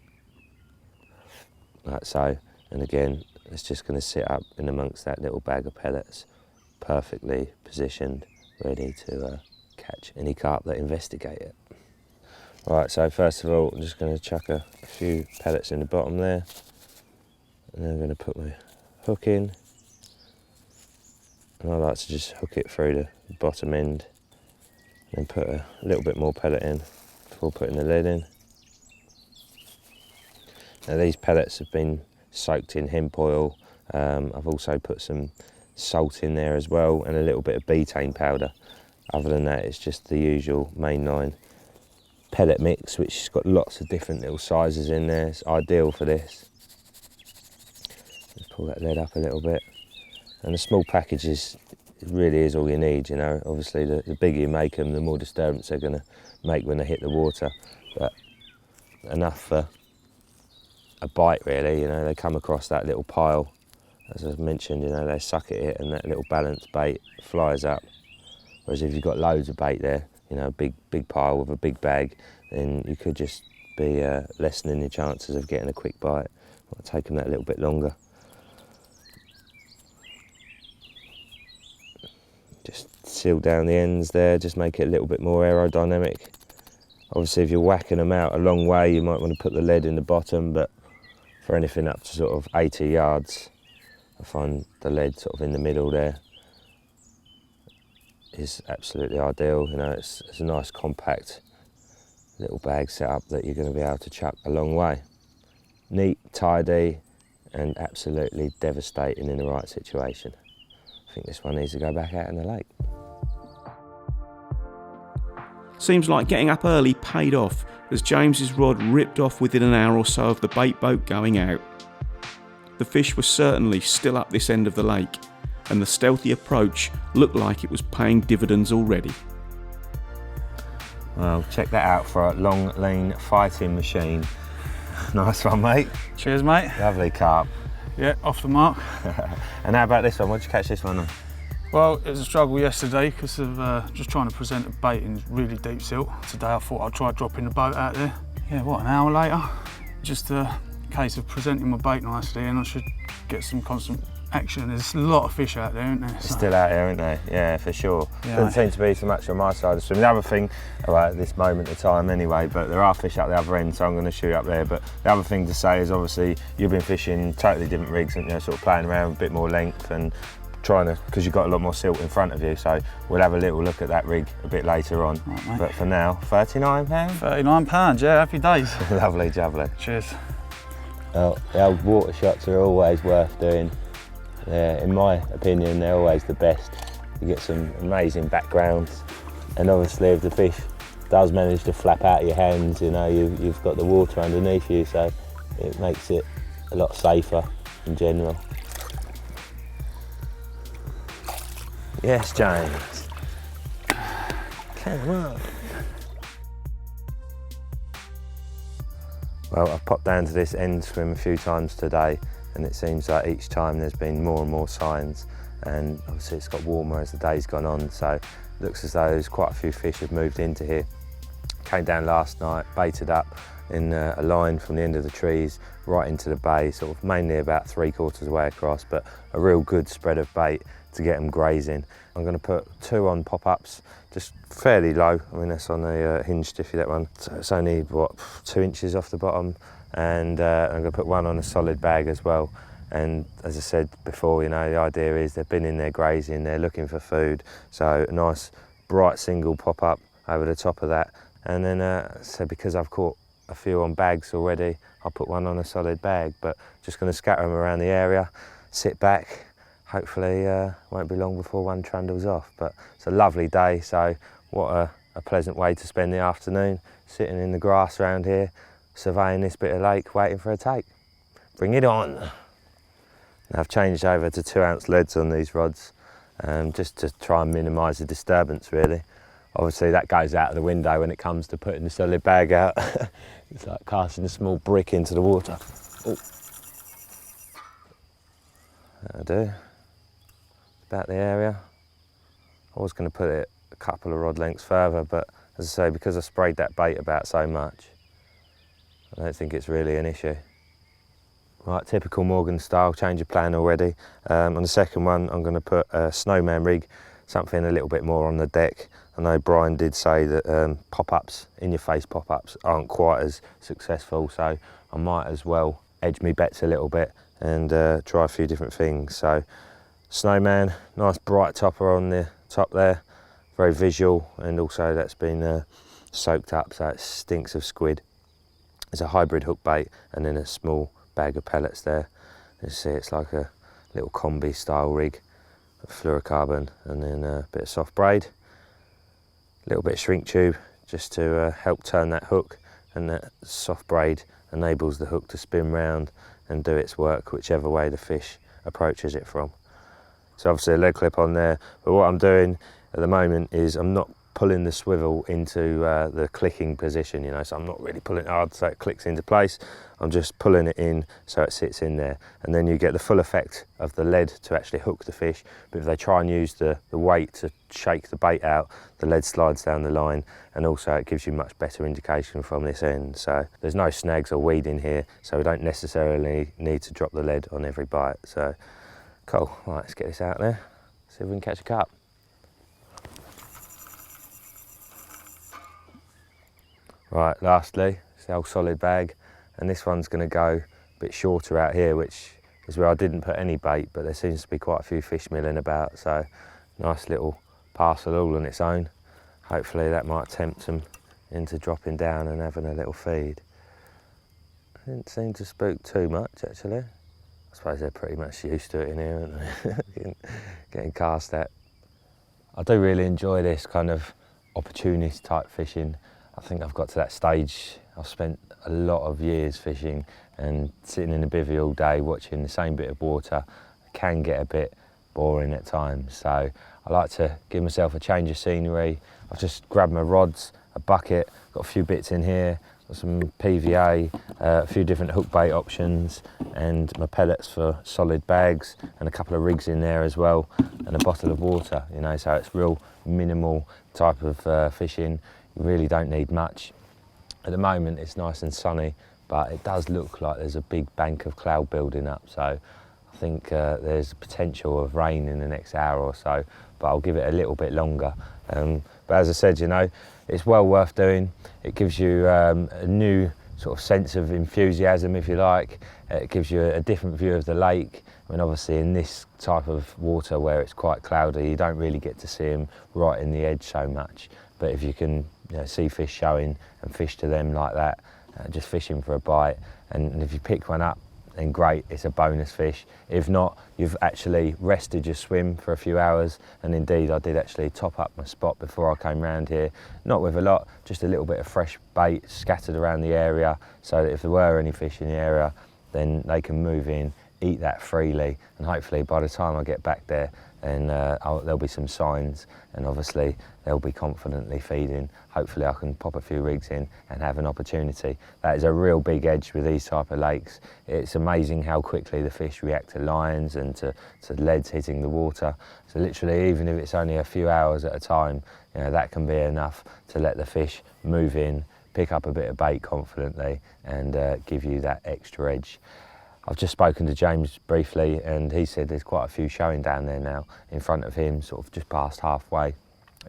like so. And again, it's just going to sit up in amongst that little bag of pellets, perfectly positioned, ready to catch any carp that investigate it. Right, so first of all, I'm just going to chuck a few pellets in the bottom there, and then I'm going to put my hook in, and I like to just hook it through the bottom end, and then put a little bit more pellet in before putting the lead in. Now these pellets have been soaked in hemp oil. I've also put some salt in there as well, and a little bit of betaine powder. Other than that, it's just the usual Mainline pellet mix, which has got lots of different little sizes in there. It's ideal for this. Just pull that lead up a little bit. And the small packages, it really is all you need, you know. Obviously, the bigger you make them, the more disturbance they're going to make when they hit the water. But enough for a bite, really, you know. They come across that little pile. As I mentioned, you know, they suck at it, and that little balanced bait flies up. Whereas if you've got loads of bait there, you know, a big pile with a big bag, then you could just be lessening your chances of getting a quick bite. Might take them that little bit longer. Just seal down the ends there, just make it a little bit more aerodynamic. Obviously, if you're whacking them out a long way, you might want to put the lead in the bottom, but for anything up to sort of 80 yards, I find the lead sort of in the middle there is absolutely ideal. You know, it's a nice compact little bag set up that you're going to be able to chuck a long way. Neat, tidy, and absolutely devastating in the right situation. I think this one needs to go back out in the lake. Seems like getting up early paid off, as James's rod ripped off within an hour or so of the bait boat going out. The fish were certainly still up this end of the lake, and the stealthy approach looked like it was paying dividends already. Well, check that out for a long lean fighting machine. Nice one, mate. Cheers, mate. Lovely carp. Yeah, off the mark. And how about this one? What'd you catch this one on? Well, it was a struggle yesterday because of just trying to present a bait in really deep silt. Today I thought I'd try dropping the boat out there. Yeah, what, an hour later? Just a case of presenting my bait nicely, and I should get some constant action. There's a lot of fish out there, isn't there? So. Still out here, aren't they? Yeah, for sure. Yeah, Doesn't seem to be so much on my side of the swim. The other thing, at this moment of time anyway, but there are fish up the other end, so I'm going to shoot up there. But the other thing to say is, obviously, you've been fishing totally different rigs, and, you know, sort of playing around with a bit more length and trying to, because you've got a lot more silt in front of you, so we'll have a little look at that rig a bit later on. Right, mate. But for now, £39? £39, yeah, happy days. Lovely, jubbly. Cheers. Well, the old water shots are always worth doing. In my opinion, they're always the best. You get some amazing backgrounds, and obviously if the fish does manage to flap out of your hands, you know, you've got the water underneath you, so it makes it a lot safer in general. Yes, James. Come on. Well, I've popped down to this end swim a few times today, and it seems like each time there's been more and more signs, and obviously it's got warmer as the day's gone on, so it looks as though there's quite a few fish have moved into here. Came down last night, baited up in a line from the end of the trees right into the bay, sort of mainly about 3/4 of the way across, but a real good spread of bait to get them grazing. I'm going to put 2 on pop-ups, just fairly low. I mean, that's on a hinge stiffy, that one. So it's only, what, 2 inches off the bottom, and I'm going to put 1 on a solid bag as well. And as I said before, you know, the idea is they've been in there grazing, they're looking for food, so a nice bright single pop-up over the top of that. And then, so because I've caught a few on bags already, I'll put 1 on a solid bag, but just going to scatter them around the area, sit back. Hopefully won't be long before one trundles off, but it's a lovely day, so what a pleasant way to spend the afternoon, sitting in the grass around here, surveying this bit of lake, waiting for a take. Bring it on. Now I've changed over to 2-ounce leads on these rods, just to try and minimise the disturbance really. Obviously that goes out of the window when it comes to putting the solid bag out. It's like casting a small brick into the water. Oh. That'll do. About the area. I was going to put it a couple of rod lengths further, but as I say, because I sprayed that bait about so much, I don't think it's really an issue. Right, typical Morgan style, change of plan already. On the second one, I'm going to put a snowman rig, something a little bit more on the deck. I know Brian did say that pop-ups, in-your-face pop-ups, aren't quite as successful, so I might as well edge me bets a little bit and try a few different things. So snowman, nice bright topper on the top there, very visual, and also that's been soaked up so it stinks of squid. There's a hybrid hook bait and then a small bag of pellets there. You see it's like a little combi style rig, fluorocarbon, and then a bit of soft braid, a little bit of shrink tube just to help turn that hook, and that soft braid enables the hook to spin round and do its work whichever way the fish approaches it from. So obviously a lead clip on there, but what I'm doing at the moment is I'm not pulling the swivel into the clicking position, you know, so I'm not really pulling it hard so it clicks into place. I'm just pulling it in so it sits in there, and then you get the full effect of the lead to actually hook the fish. But if they try and use the weight to shake the bait out, the lead slides down the line, and also it gives you much better indication from this end. So there's no snags or weed in here, so we don't necessarily need to drop the lead on every bite. So cool, right, let's get this out there, see if we can catch a carp. Right, lastly, it's the old solid bag, and this one's going to go a bit shorter out here, which is where I didn't put any bait, but there seems to be quite a few fish milling about, so nice little parcel all on its own. Hopefully that might tempt them into dropping down and having a little feed. Didn't seem to spook too much actually. I suppose they're pretty much used to it in here, aren't they? getting cast at. I do really enjoy this kind of opportunist type fishing. I think I've got to that stage. I've spent a lot of years fishing, and sitting in a bivvy all day watching the same bit of water can get a bit boring at times. So I like to give myself a change of scenery. I've just grabbed my rods, a bucket, got a few bits in here, got some PVA, a few different hook bait options, and my pellets for solid bags, and a couple of rigs in there as well, and a bottle of water, you know, so it's real minimal type of fishing. You really don't need much. At the moment it's nice and sunny, but it does look like there's a big bank of cloud building up, so I think there's potential of rain in the next hour or so, but I'll give it a little bit longer. But as I said, you know, it's well worth doing. It gives you a new sort of sense of enthusiasm, if you like. It gives you a different view of the lake. I mean, obviously in this type of water where it's quite cloudy, you don't really get to see them right in the edge so much. But if you can, you know, see fish showing and fish to them like that, just fishing for a bite. And if you pick one up, then great, it's a bonus fish. If not, you've actually rested your swim for a few hours, and indeed I did actually top up my spot before I came round here, not with a lot, just a little bit of fresh bait scattered around the area, so that if there were any fish in the area, then they can move in, eat that freely, and hopefully by the time I get back there, and there'll be some signs, and obviously they'll be confidently feeding. Hopefully I can pop a few rigs in and have an opportunity. That is a real big edge with these type of lakes. It's amazing how quickly the fish react to lines and to leads hitting the water. So literally, even if it's only a few hours at a time, you know, that can be enough to let the fish move in, pick up a bit of bait confidently, and give you that extra edge. I've just spoken to James briefly, and he said there's quite a few showing down there now in front of him, sort of just past halfway.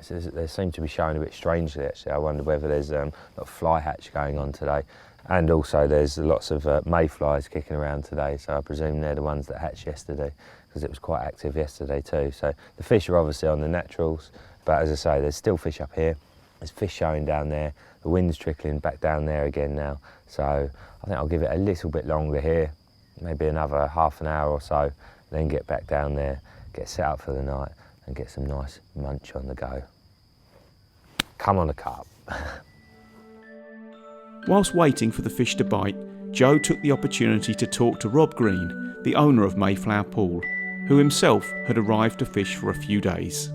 They seem to be showing a bit strangely actually. I wonder whether there's a lot of fly hatch going on today. And also there's lots of mayflies kicking around today, so I presume they're the ones that hatched yesterday, because it was quite active yesterday too. So the fish are obviously on the naturals, but as I say, there's still fish up here. There's fish showing down there. The wind's trickling back down there again now. So I think I'll give it a little bit longer here, maybe another half an hour or so, then get back down there, get set up for the night, and get some nice munch on the go. Come on, a carp. Whilst waiting for the fish to bite, Joe took the opportunity to talk to Rob Green, the owner of Mayflower Pool, who himself had arrived to fish for a few days.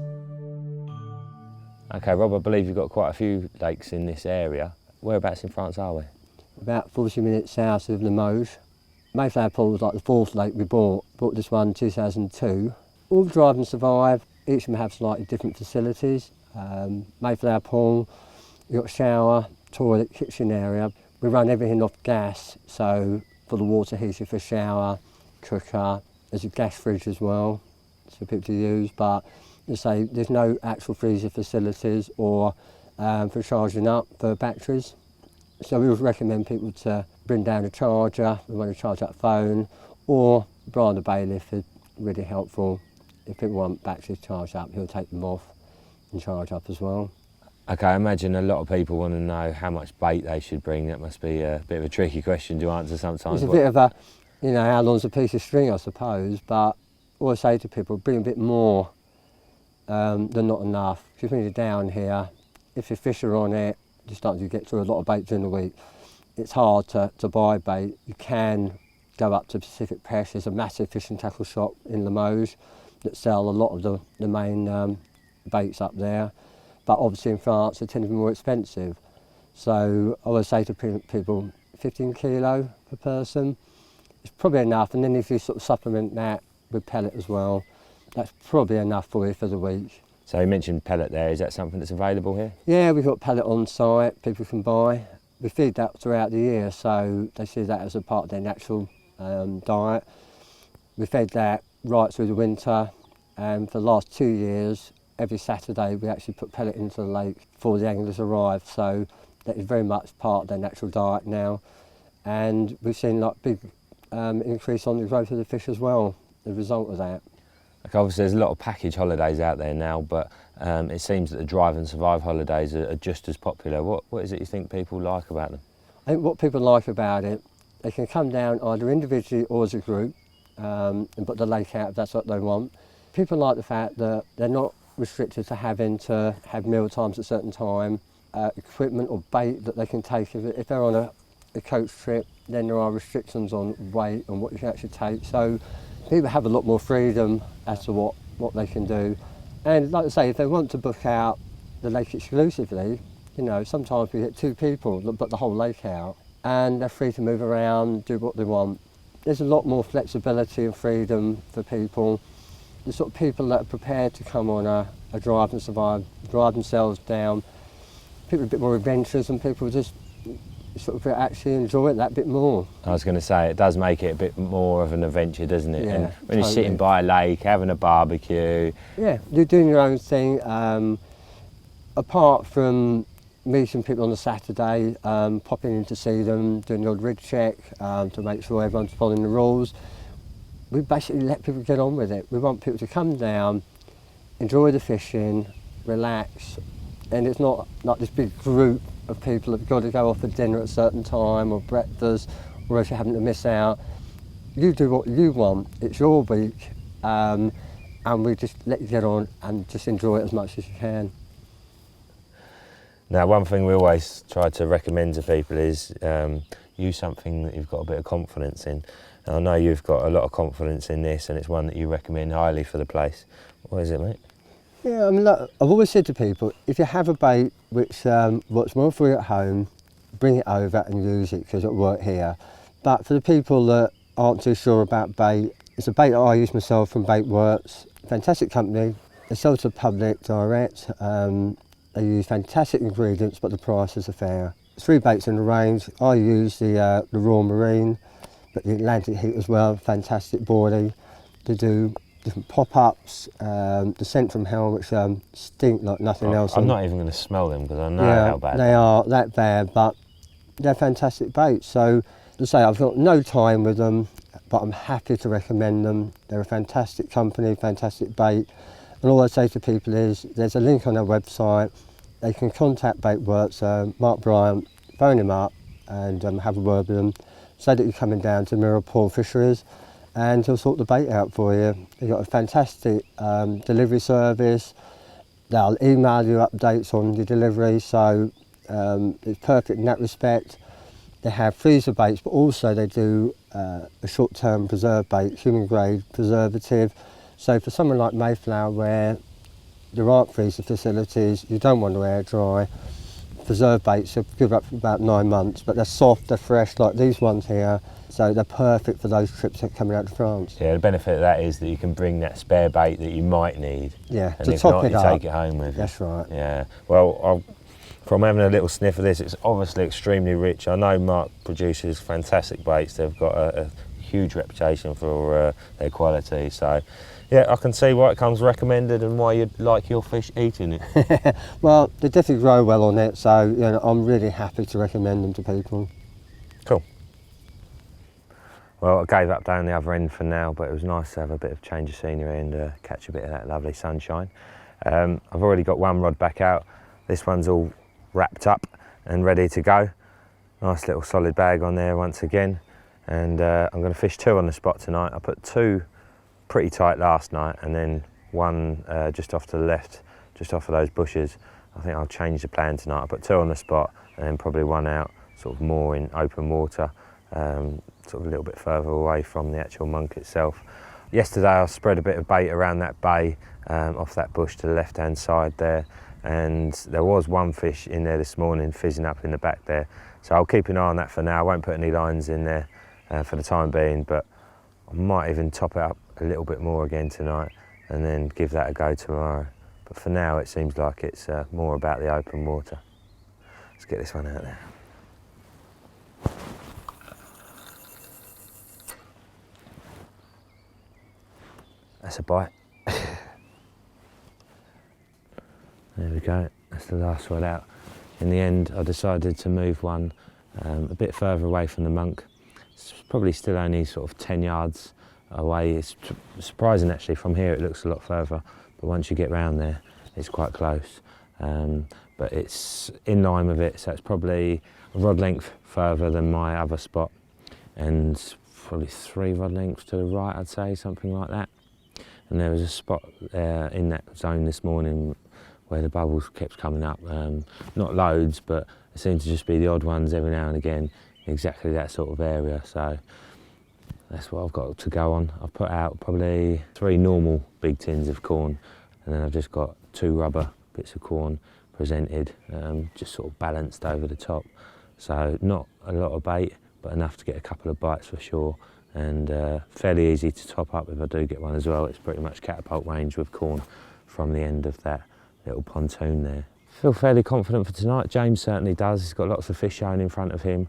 Okay, Rob, I believe you've got quite a few lakes in this area. Whereabouts in France are we? About 40 minutes south of Limoges. Mayflower Pool was like the fourth lake we bought. Bought this one in 2002. All the drive and survive, each of them have slightly different facilities. Mayflower Pool, you've got shower, toilet, kitchen area. We run everything off gas, so for the water heater for shower, cooker, there's a gas fridge as well for people to use, but as I say, there's no actual freezer facilities or for charging up for batteries. So we would recommend people to bring down a charger, we want to charge up phone, or Brian the bailiff is really helpful. If people want batteries charged up, he'll take them off and charge up as well. Okay, I imagine a lot of people want to know how much bait they should bring. That must be a bit of a tricky question to answer sometimes. It's a bit of a, you know, how long's a piece of string, I suppose, but all I say to people, bring a bit more than not enough. If you bring it down here, if your fish are on it, you start to get through a lot of bait during the week. It's hard to buy bait. You can go up to Pacific Press. There's a massive fishing tackle shop in Limoges that sell a lot of the main baits up there. But obviously in France they tend to be more expensive. So I would say to people, 15 kilo per person is probably enough. And then if you sort of supplement that with pellet as well, that's probably enough for you for the week. So you mentioned pellet there, is that something that's available here? Yeah, we've got pellet on site, people can buy. We feed that throughout the year, so they see that as a part of their natural diet. We fed that right through the winter, and for the last 2 years, every Saturday we actually put pellet into the lake before the anglers arrive, so that is very much part of their natural diet now. And we've seen like big increase on the growth of the fish as well, as a result of that. Okay, obviously there's a lot of package holidays out there now, but it seems that the drive and survive holidays are just as popular. What is it you think people like about them? I think what people like about it, they can come down either individually or as a group and put the lake out if that's what they want. People like the fact that they're not restricted to having to have meal times at a certain time, equipment or bait that they can take. If they're on a coach trip, then there are restrictions on weight and what you can actually take. So people have a lot more freedom as to what they can do. And like I say, if they want to book out the lake exclusively, you know, sometimes we get 2 people that book the whole lake out and they're free to move around, do what they want. There's a lot more flexibility and freedom for people. The sort of people that are prepared to come on a drive and survive, drive themselves down. People are a bit more adventurous and people just sort of actually enjoy it that bit more. I was going to say, it does make it a bit more of an adventure, doesn't it? Yeah, and when totally. you're sitting by a lake, having a barbecue. Yeah, you're doing your own thing. Apart from meeting people on a Saturday, popping in to see them, doing the odd rig check to make sure everyone's following the rules, we basically let people get on with it. We want people to come down, enjoy the fishing, relax, and it's not like this big group of people that have got to go off for dinner at a certain time or breakfast, or else you're having to miss out. You do what you want, it's your week, and we just let you get on and just enjoy it as much as you can. Now, one thing we always try to recommend to people is use something that you've got a bit of confidence in. And I know you've got a lot of confidence in this, and it's one that you recommend highly for the place. What is it, mate? Yeah, I mean, look, I've always said to people, if you have a bait which works well for you at home, bring it over and use it because it'll work here. But for the people that aren't too sure about bait, it's a bait that I use myself from Bait Works. Fantastic company. They sell to the public direct. They use fantastic ingredients, but the prices are fair. 3 baits in the range. I use the Raw Marine, but the Atlantic Heat as well. Fantastic body. They do different pop-ups, the scent from hell, which stink like nothing else. I'm not even going to smell them because I know how bad they are that bad, but they're fantastic baits. So, to say, I've got no time with them, but I'm happy to recommend them. They're a fantastic company, fantastic bait. And all I say to people is, there's a link on their website. They can contact Bait Works, Mark Bryant, phone him up and have a word with them. Say that you're coming down to Mirror Fisheries, and he'll sort the bait out for you. They've got a fantastic delivery service. They'll email you updates on the delivery, so it's perfect in that respect. They have freezer baits, but also they do a short-term preserve bait, human-grade preservative. So for someone like Mayflower, where there aren't freezer facilities, you don't want to air dry, preserve baits are good up for about 9 months, but they're soft, they're fresh, like these ones here. So they're perfect for those trips that are coming out to France. Yeah, the benefit of that is that you can bring that spare bait that you might need. Yeah, and to if top not, it you up. take it home with you. That's right. Yeah. Well, from having a little sniff of this, it's obviously extremely rich. I know Mark produces fantastic baits. They've got a huge reputation for their quality. So, yeah, I can see why it comes recommended and why you'd like your fish eating it. Well, they definitely grow well on it, so I'm really happy to recommend them to people. Cool. Well, I gave up down the other end for now, but it was nice to have a bit of change of scenery and catch a bit of that lovely sunshine. I've already got one rod back out. This one's all wrapped up and ready to go. Nice little solid bag on there once again. And I'm going to fish 2 on the spot tonight. I put 2 pretty tight last night and then one just off to the left, just off of those bushes. I think I'll change the plan tonight. I put 2 on the spot and then probably one out sort of more in open water, sort of a little bit further away from the actual monk itself. Yesterday I spread a bit of bait around that bay off that bush to the left hand side there, and there was one fish in there this morning fizzing up in the back there. So I'll keep an eye on that for now. I won't put any lines in there for the time being, but I might even top it up a little bit more again tonight and then give that a go tomorrow. But for now it seems like it's more about the open water. Let's get this one out there. That's a bite. There we go, that's the last one out. In the end, I decided to move one a bit further away from the monk. It's probably still only sort of 10 yards away. It's surprising actually, from here it looks a lot further, but once you get round there, it's quite close. But it's in line with it, so it's probably a rod length further than my other spot, and probably 3 rod lengths to the right, I'd say, something like that. And there was a spot in that zone this morning where the bubbles kept coming up. Not loads, but it seemed to just be the odd ones every now and again, exactly that sort of area. So that's what I've got to go on. I've put out probably 3 normal big tins of corn, and then I've just got 2 rubber bits of corn presented, just sort of balanced over the top. So not a lot of bait, but enough to get a couple of bites for sure, and fairly easy to top up if I do get one as well. It's pretty much catapult range with corn from the end of that little pontoon there. Feel fairly confident for tonight. James certainly does. He's got lots of fish showing in front of him.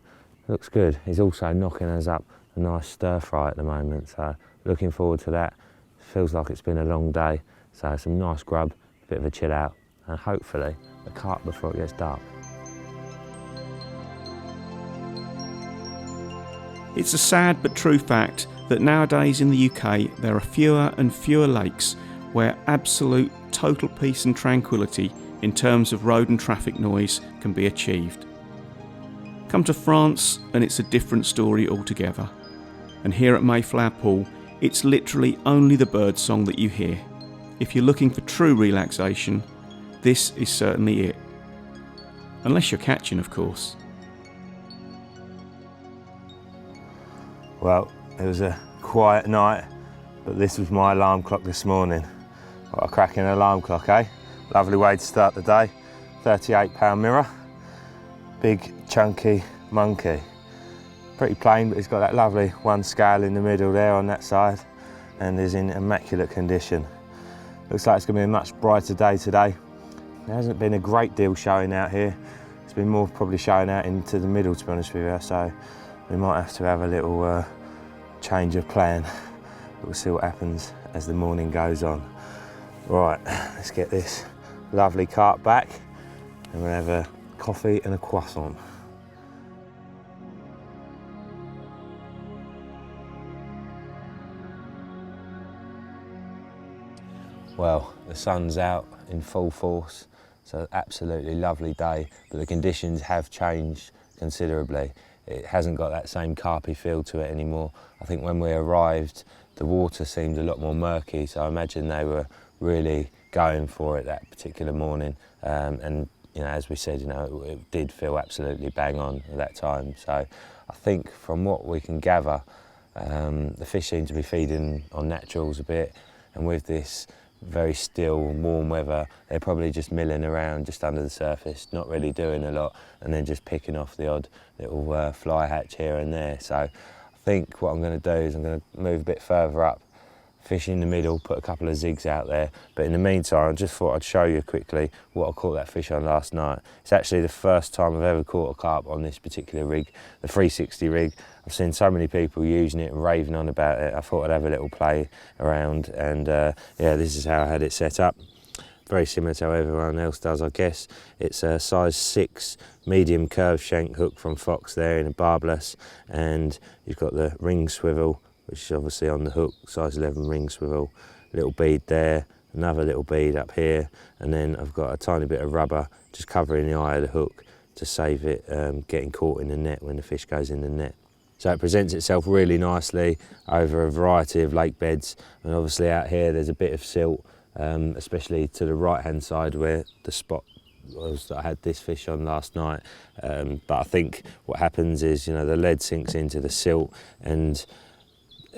Looks good. He's also knocking us up a nice stir fry at the moment, so looking forward to that. Feels like it's been a long day, so some nice grub, a bit of a chill out, and hopefully a carp before it gets dark. It's a sad but true fact that nowadays in the UK there are fewer and fewer lakes where absolute total peace and tranquility in terms of road and traffic noise can be achieved. Come to France and it's a different story altogether. And here at Mayflower Pool, it's literally only the bird song that you hear. If you're looking for true relaxation, this is certainly it. Unless you're catching, of course. Well, it was a quiet night, but this was my alarm clock this morning. What a cracking alarm clock, eh? Lovely way to start the day. 38-pound mirror. Big, chunky monkey. Pretty plain, but it's got that lovely one scale in the middle there on that side, and is in immaculate condition. Looks like it's going to be a much brighter day today. There hasn't been a great deal showing out here. It's been more probably showing out into the middle, to be honest with you, so we might have to have a little change of plan. But we'll see what happens as the morning goes on. Right, let's get this lovely carp back, and we'll have a coffee and a croissant. Well, the sun's out in full force, so absolutely lovely day, but the conditions have changed considerably. It hasn't got that same carpy feel to it anymore. I think when we arrived, the water seemed a lot more murky, so I imagine they were really going for it that particular morning. And you know, as we said, you know, it did feel absolutely bang on at that time. So I think from what we can gather, the fish seem to be feeding on naturals a bit, and with this very still and warm weather, they're probably just milling around just under the surface, not really doing a lot, and then just picking off the odd little fly hatch here and there. So I think what I'm going to do is I'm going to move a bit further up, fish in the middle, put a couple of zigs out there. But in the meantime, I just thought I'd show you quickly what I caught that fish on last night. It's actually the first time I've ever caught a carp on this particular rig, the 360 rig. I've seen so many people using it and raving on about it. I thought I'd have a little play around, and yeah, this is how I had it set up. Very similar to how everyone else does, I guess. It's a size 6 medium curved shank hook from Fox there in a barbless, and you've got the ring swivel, which is obviously on the hook, size 11 ring swivel, little bead there, another little bead up here, and then I've got a tiny bit of rubber just covering the eye of the hook to save it getting caught in the net when the fish goes in the net. So it presents itself really nicely over a variety of lake beds, and obviously out here there's a bit of silt, especially to the right hand side where the spot was that I had this fish on last night. But I think what happens is, you know, the lead sinks into the silt, and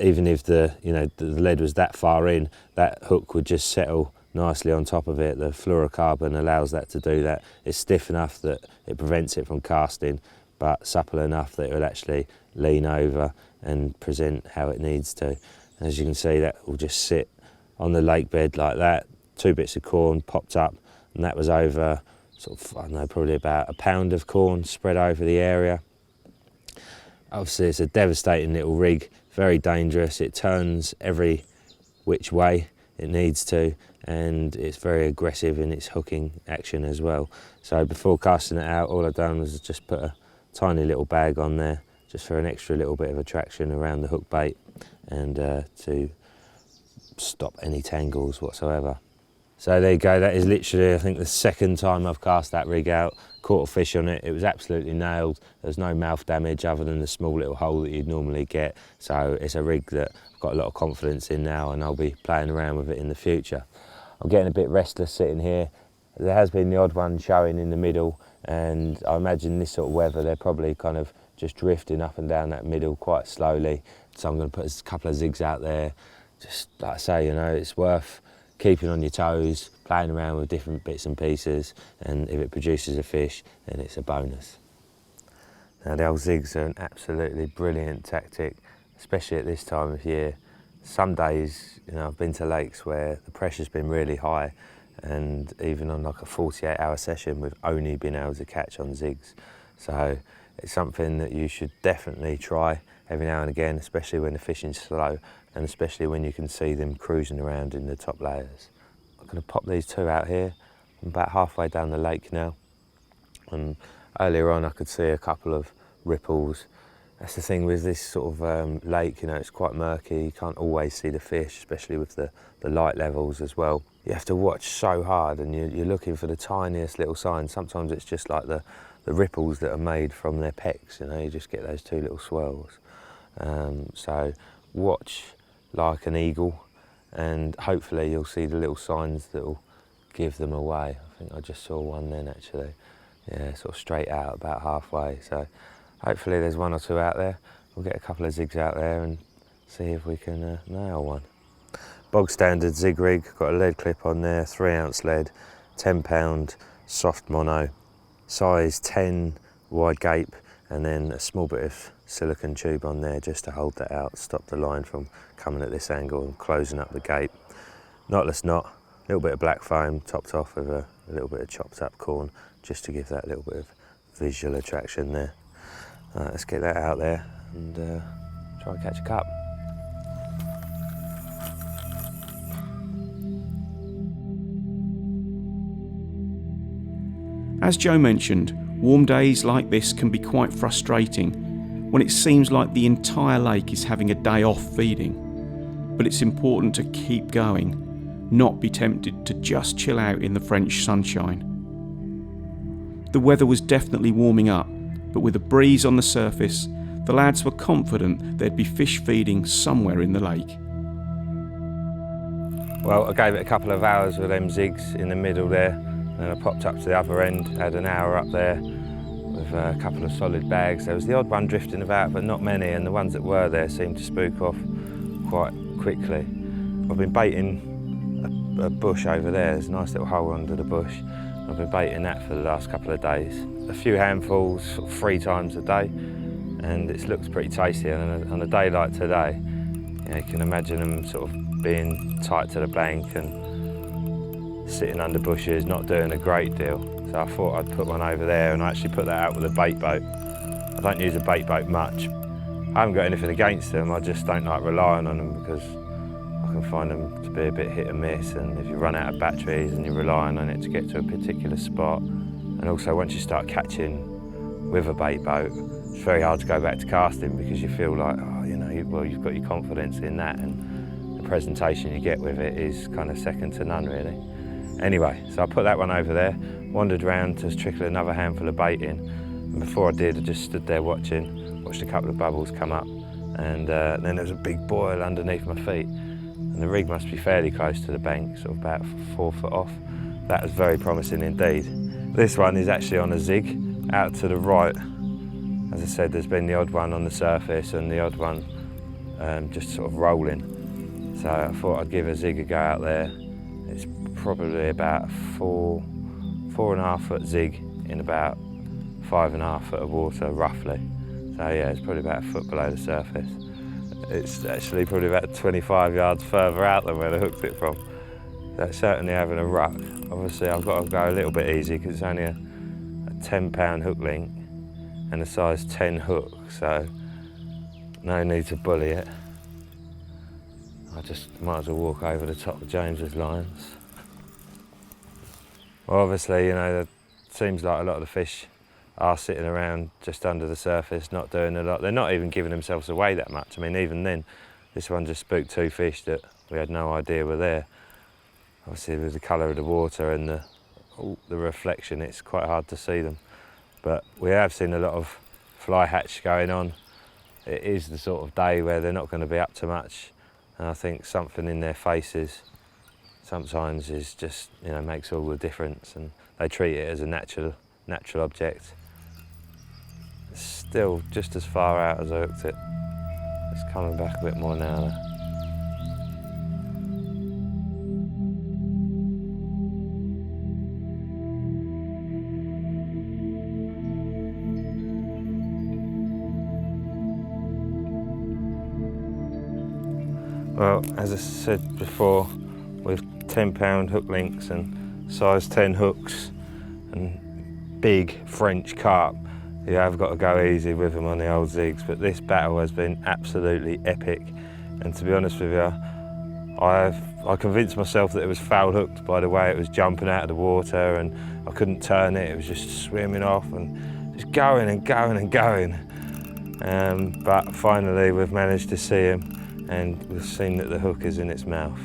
even if the lead was that far in, that hook would just settle nicely on top of it. The fluorocarbon allows that to do that. It's stiff enough that it prevents it from casting, but supple enough that it will actually lean over and present how it needs to. As you can see, that will just sit on the lake bed like that. 2 bits of corn popped up, and that was over sort of, I don't know, probably about a pound of corn spread over the area. Obviously it's a devastating little rig, very dangerous. It turns every which way it needs to, and it's very aggressive in its hooking action as well. So before casting it out, all I've done was just put a tiny little bag on there, just for an extra little bit of attraction around the hook bait, and to stop any tangles whatsoever. So there you go, that is literally, I think, the second time I've cast that rig out, caught a fish on it. It was absolutely nailed. There's no mouth damage other than the small little hole that you'd normally get. So it's a rig that I've got a lot of confidence in now, and I'll be playing around with it in the future. I'm getting a bit restless sitting here. There has been the odd one showing in the middle, and I imagine this sort of weather, they're probably kind of just drifting up and down that middle quite slowly. So I'm going to put a couple of zigs out there. Just like I say, you know, it's worth keeping on your toes, playing around with different bits and pieces, and if it produces a fish, then it's a bonus. Now the old zigs are an absolutely brilliant tactic, especially at this time of year. Some days, you know, I've been to lakes where the pressure's been really high, and even on like a 48-hour session, we've only been able to catch on zigs. So it's something that you should definitely try every now and again, especially when the fishing's slow, and especially when you can see them cruising around in the top layers. I'm going to pop these 2 out here. I'm about halfway down the lake now, and earlier on I could see a couple of ripples That's the thing with this sort of lake, you know, it's quite murky, you can't always see the fish, especially with the light levels as well. You have to watch so hard and you're looking for the tiniest little signs. Sometimes it's just like the ripples that are made from their pecks, you know, you just get those two little swirls. So watch like an eagle and hopefully you'll see the little signs that will give them away. I think I just saw one then actually, yeah, sort of straight out about halfway. So hopefully there's one or two out there. We'll get a couple of zigs out there and see if we can nail one. Bog standard zig rig, got a lead clip on there, 3-ounce lead, 10-pound soft mono, size 10 wide gape, and then a small bit of silicone tube on there just to hold that out, stop the line from coming at this angle and closing up the gape. Knotless knot, a little bit of black foam topped off with a little bit of chopped up corn just to give that little bit of visual attraction there. Right, let's get that out there and try and catch a cup. As Joe mentioned, warm days like this can be quite frustrating when it seems like the entire lake is having a day off feeding. But it's important to keep going, not be tempted to just chill out in the French sunshine. The weather was definitely warming up, but with a breeze on the surface, the lads were confident there'd be fish feeding somewhere in the lake. Well, I gave it a couple of hours with them zigs in the middle there. And I popped up to the other end, had an hour up there with a couple of solid bags. There was the odd one drifting about, but not many, and the ones that were there seemed to spook off quite quickly. I've been baiting a bush over there. There's a nice little hole under the bush. I've been baiting that for the last couple of days. A few handfuls, sort of 3 times a day, and it looks pretty tasty. And on a day like today, you know, you can imagine them sort of being tight to the bank and sitting under bushes, not doing a great deal. So I thought I'd put one over there, and I actually put that out with a bait boat. I don't use a bait boat much. I haven't got anything against them, I just don't like relying on them because I can find them to be a bit hit and miss, and if you run out of batteries and you're relying on it to get to a particular spot, and also once you start catching with a bait boat, it's very hard to go back to casting because you feel like, oh, you know, well, you've got your confidence in that, and the presentation you get with it is kind of second to none, really. Anyway, so I put that one over there, wandered around to trickle another handful of bait in, and before I did, I just stood there watched a couple of bubbles come up, and then there was a big boil underneath my feet, and the rig must be fairly close to the bank, sort of about 4 foot off. That was very promising indeed. This one is actually on a zig, out to the right. As I said, there's been the odd one on the surface and the odd one just sort of rolling. So I thought I'd give a zig a go out there. It's probably about 4.5 foot zig in about 5.5 foot of water, roughly. So yeah, it's probably about a foot below the surface. It's actually probably about 25 yards further out than where I hooked it from. So it's certainly having a ruck. Obviously I've got to go a little bit easy because it's only a 10-pound hook link and a size 10 hook, so no need to bully it. I just might as well walk over the top of James's lines. Well, obviously, you know, it seems like a lot of the fish are sitting around just under the surface, not doing a lot. They're not even giving themselves away that much. I mean, even then, this one just spooked 2 fish that we had no idea were there. Obviously, with the colour of the water and the reflection, it's quite hard to see them. But we have seen a lot of fly hatch going on. It is the sort of day where they're not going to be up to much. And I think something in their faces sometimes is just, you know, makes all the difference, and they treat it as a natural object. It's still just as far out as I hooked it. It's coming back a bit more now though. Well, as I said before, with 10-pound hook links and size 10 hooks and big French carp, you have got to go easy with them on the old zigs, but this battle has been absolutely epic. And to be honest with you, I convinced myself that it was foul hooked by the way it was jumping out of the water, and I couldn't turn it. It was just swimming off and just going and going and going. but finally we've managed to see him, and we've seen that the hook is in its mouth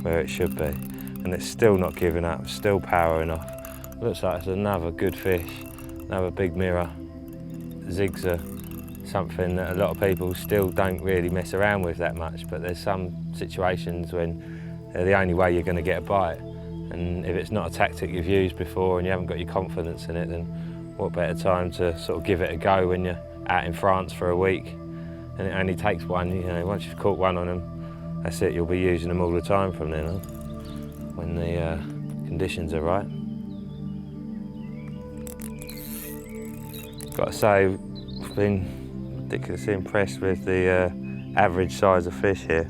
where it should be, and it's still not giving up, still powering off. Looks like it's another good fish, another big mirror. Zigs are something that a lot of people still don't really mess around with that much, but there's some situations when they're the only way you're going to get a bite, and if it's not a tactic you've used before and you haven't got your confidence in it, then what better time to sort of give it a go when you're out in France for a week and it only takes one. You know, once you've caught one on them, that's it, you'll be using them all the time from then on when the conditions are right. Got to say, I've been ridiculously impressed with the average size of fish here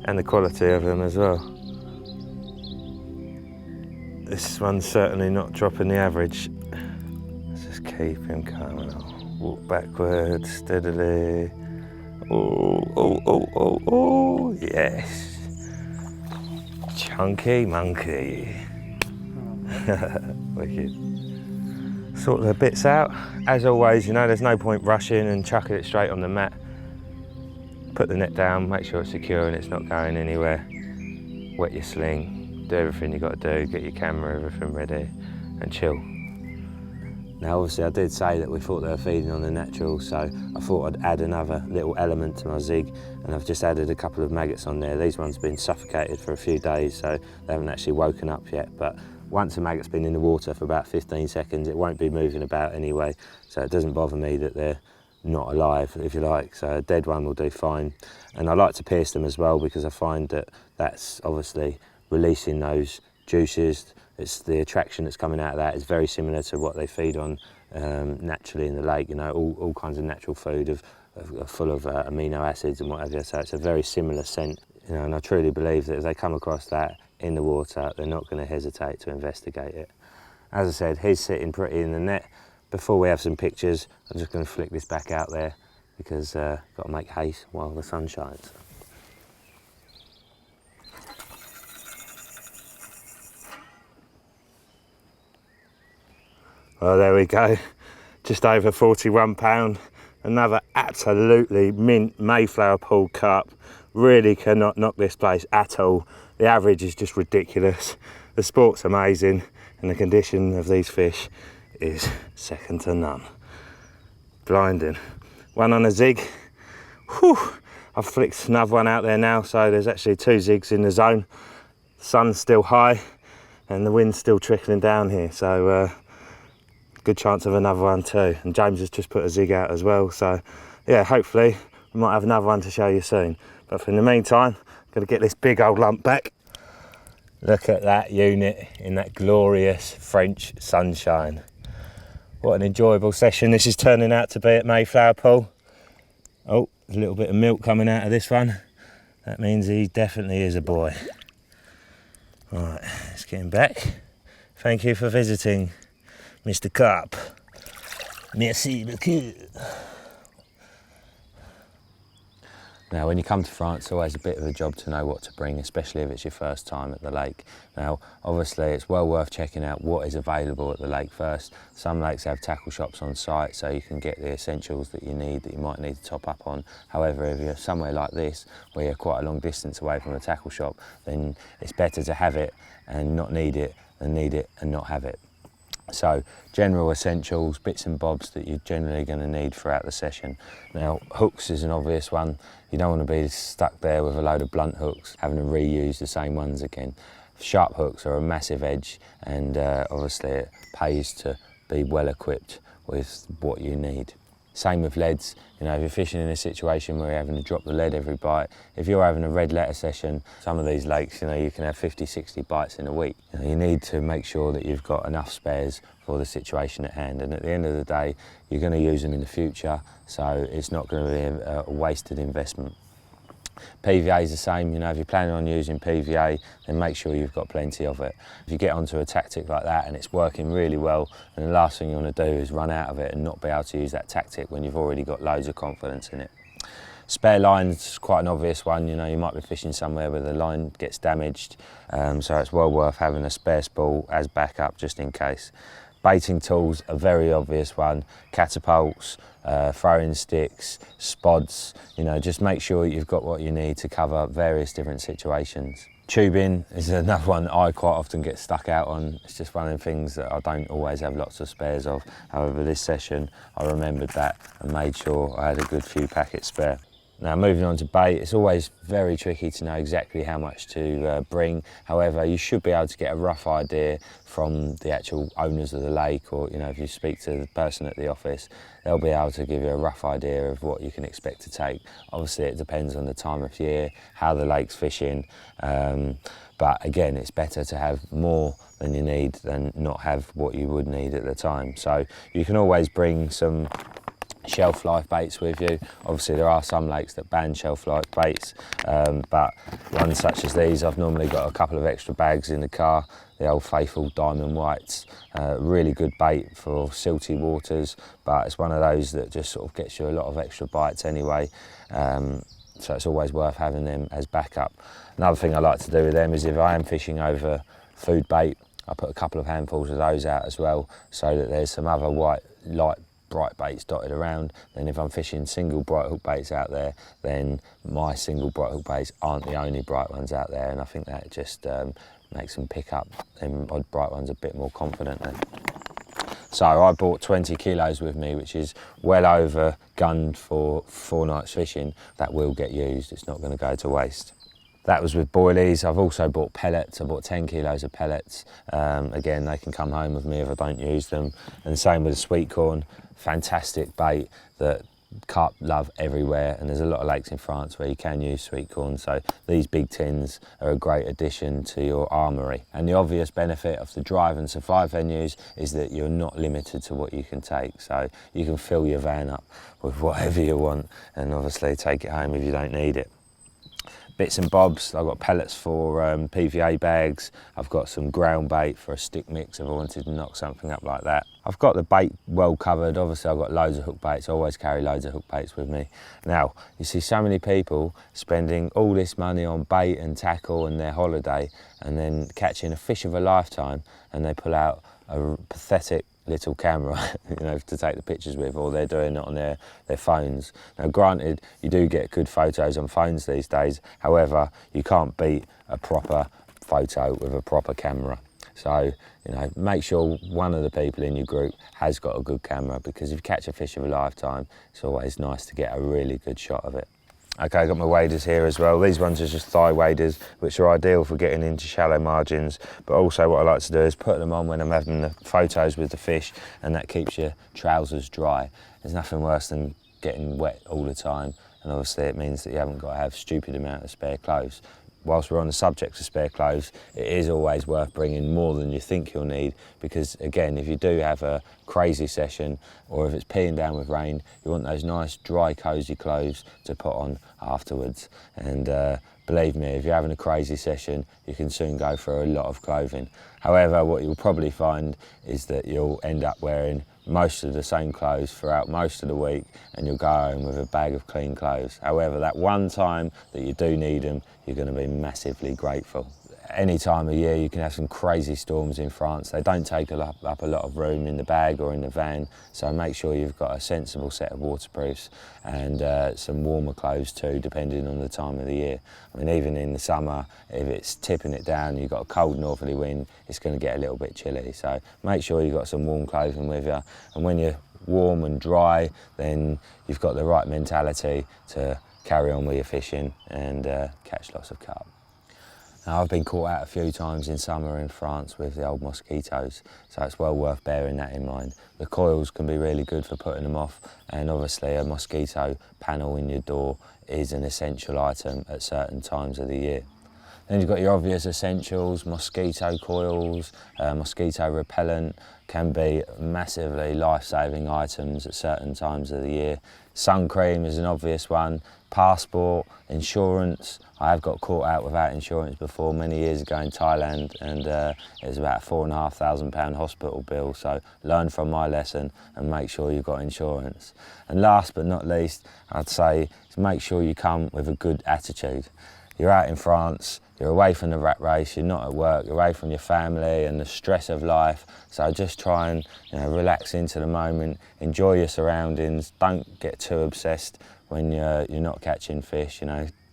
and the quality of them as well. This one's certainly not dropping the average. Let's just keep him coming. I'll walk backwards steadily. Oh, yes. Chunky monkey. Wicked. Sort the bits out. As always, you know, there's no point rushing and chucking it straight on the mat. Put the net down, make sure it's secure and it's not going anywhere. Wet your sling, do everything you've got to do, get your camera, everything ready, and chill. Now obviously I did say that we thought they were feeding on the natural, so I thought I'd add another little element to my zig, and I've just added a couple of maggots on there. These ones have been suffocated for a few days, so they haven't actually woken up yet, but once a maggot's been in the water for about 15 seconds, it won't be moving about anyway, so it doesn't bother me that they're not alive, if you like, so a dead one will do fine. And I like to pierce them as well because I find that that's obviously releasing those juices. It's the attraction that's coming out of that is very similar to what they feed on naturally in the lake, you know, all kinds of natural food full of amino acids and whatever, so it's a very similar scent, you know, and I truly believe that if they come across that in the water, they're not going to hesitate to investigate it. As I said, he's sitting pretty in the net. Before we have some pictures, I'm just going to flick this back out there because I've got to make haste while the sun shines. Well, there we go, just over 41 pound. Another absolutely mint Mayflower pool carp. Really cannot knock this place at all. The average is just ridiculous. The sport's amazing and the condition of these fish is second to none. Blinding. One on a zig. Whew. I've flicked another one out there now, so there's actually 2 zigs in the zone. The sun's still high and the wind's still trickling down here, so good chance of another one too. And James has just put a zig out as well, so yeah, hopefully we might have another one to show you soon. But for the meantime, I'm going to get this big old lump back. Look at that unit in that glorious French sunshine. What an enjoyable session this is turning out to be at Mayflower Pool. Oh, there's a little bit of milk coming out of this one. That means he definitely is a boy. All right, let's get him back. Thank you for visiting, Mr. Carp. Merci beaucoup. Now, when you come to France, it's always a bit of a job to know what to bring, especially if it's your first time at the lake. Now, obviously, it's well worth checking out what is available at the lake first. Some lakes have tackle shops on site, so you can get the essentials that you need, that you might need to top up on. However, if you're somewhere like this, where you're quite a long distance away from a tackle shop, then it's better to have it and not need it than need it and not have it. So general essentials, bits and bobs that you're generally going to need throughout the session. Now, hooks is an obvious one. You don't want to be stuck there with a load of blunt hooks, having to reuse the same ones again. Sharp hooks are a massive edge, and obviously it pays to be well equipped with what you need. Same with leads. You know, if you're fishing in a situation where you're having to drop the lead every bite, if you're having a red letter session, some of these lakes, you know, you can have 50, 60 bites in a week. You know, you need to make sure that you've got enough spares for the situation at hand, and at the end of the day, you're going to use them in the future, so it's not going to be a wasted investment. PVA is the same. You know, if you're planning on using PVA, then make sure you've got plenty of it. If you get onto a tactic like that and it's working really well, then the last thing you want to do is run out of it and not be able to use that tactic when you've already got loads of confidence in it. Spare line's quite an obvious one. You know, you might be fishing somewhere where the line gets damaged, so it's well worth having a spare spool as backup just in case. Baiting tools, a very obvious one, catapults, throwing sticks, spods, you know, just make sure you've got what you need to cover various different situations. Tubing is another one that I quite often get stuck out on. It's just one of the things that I don't always have lots of spares of. However, this session I remembered that and made sure I had a good few packets spare. Now, moving on to bait, it's always very tricky to know exactly how much to bring. However, you should be able to get a rough idea from the actual owners of the lake, or, you know, if you speak to the person at the office, they'll be able to give you a rough idea of what you can expect to take. Obviously, it depends on the time of year, how the lake's fishing, but again, it's better to have more than you need than not have what you would need at the time. So you can always bring some shelf life baits with you. Obviously there are some lakes that ban shelf life baits, but ones such as these, I've normally got a couple of extra bags in the car, the old faithful diamond whites. Really good bait for silty waters, but it's one of those that just sort of gets you a lot of extra bites anyway, so it's always worth having them as backup. Another thing I like to do with them is if I am fishing over food bait, I put a couple of handfuls of those out as well, so that there's some other white light bright baits dotted around. Then if I'm fishing single bright hook baits out there, then my single bright hook baits aren't the only bright ones out there, and I think that just makes them pick up them odd bright ones a bit more confidently. So I bought 20 kilos with me, which is well over gunned for 4 nights fishing. That will get used, it's not going to go to waste. That was with boilies. I've also bought pellets. I bought 10 kilos of pellets. Again, they can come home with me if I don't use them. And same with the sweet corn. Fantastic bait that carp love everywhere, and there's a lot of lakes in France where you can use sweet corn, so these big tins are a great addition to your armoury. And the obvious benefit of the drive and supply venues is that you're not limited to what you can take, so you can fill your van up with whatever you want and obviously take it home if you don't need it. Bits and bobs, I've got pellets for PVA bags, I've got some ground bait for a stick mix if I wanted to knock something up like that. I've got the bait well covered. Obviously I've got loads of hook baits, I always carry loads of hook baits with me. Now, you see so many people spending all this money on bait and tackle and their holiday, and then catching a fish of a lifetime, and they pull out a pathetic little camera, you know, to take the pictures with, or they're doing it on their phones. Now granted, you do get good photos on phones these days, however, you can't beat a proper photo with a proper camera. So, you know, make sure one of the people in your group has got a good camera, because if you catch a fish of a lifetime, it's always nice to get a really good shot of it. Okay, I've got my waders here as well. These ones are just thigh waders, which are ideal for getting into shallow margins, but also what I like to do is put them on when I'm having the photos with the fish, and that keeps your trousers dry. There's nothing worse than getting wet all the time, and obviously it means that you haven't got to have a stupid amount of spare clothes. Whilst we're on the subject of spare clothes, it is always worth bringing more than you think you'll need, because again, if you do have a crazy session, or if it's peeing down with rain, you want those nice dry cosy clothes to put on afterwards. And believe me, if you're having a crazy session, you can soon go through a lot of clothing. However, what you'll probably find is that you'll end up wearing most of the same clothes throughout most of the week, and you'll go home with a bag of clean clothes. However, that one time that you do need them, you're going to be massively grateful. Any time of year you can have some crazy storms in France. They don't take up a lot of room in the bag or in the van, so make sure you've got a sensible set of waterproofs and some warmer clothes too, depending on the time of the year. I mean, even in the summer, if it's tipping it down, you've got a cold northerly wind, it's going to get a little bit chilly, so make sure you've got some warm clothing with you. And when you're warm and dry, then you've got the right mentality to carry on with your fishing and catch lots of carp. Now, I've been caught out a few times in summer in France with the old mosquitoes, so it's well worth bearing that in mind. The coils can be really good for putting them off, and obviously a mosquito panel in your door is an essential item at certain times of the year. Then you've got your obvious essentials, mosquito coils, mosquito repellent can be massively life-saving items at certain times of the year. Sun cream is an obvious one, passport, insurance. I have got caught out without insurance before many years ago in Thailand, and it was about a £4,500 hospital bill, so learn from my lesson and make sure you've got insurance. And last but not least, I'd say, is make sure you come with a good attitude. You're out in France, you're away from the rat race, you're not at work, you're away from your family and the stress of life. So just try and relax into the moment, enjoy your surroundings, don't get too obsessed when you're not catching fish.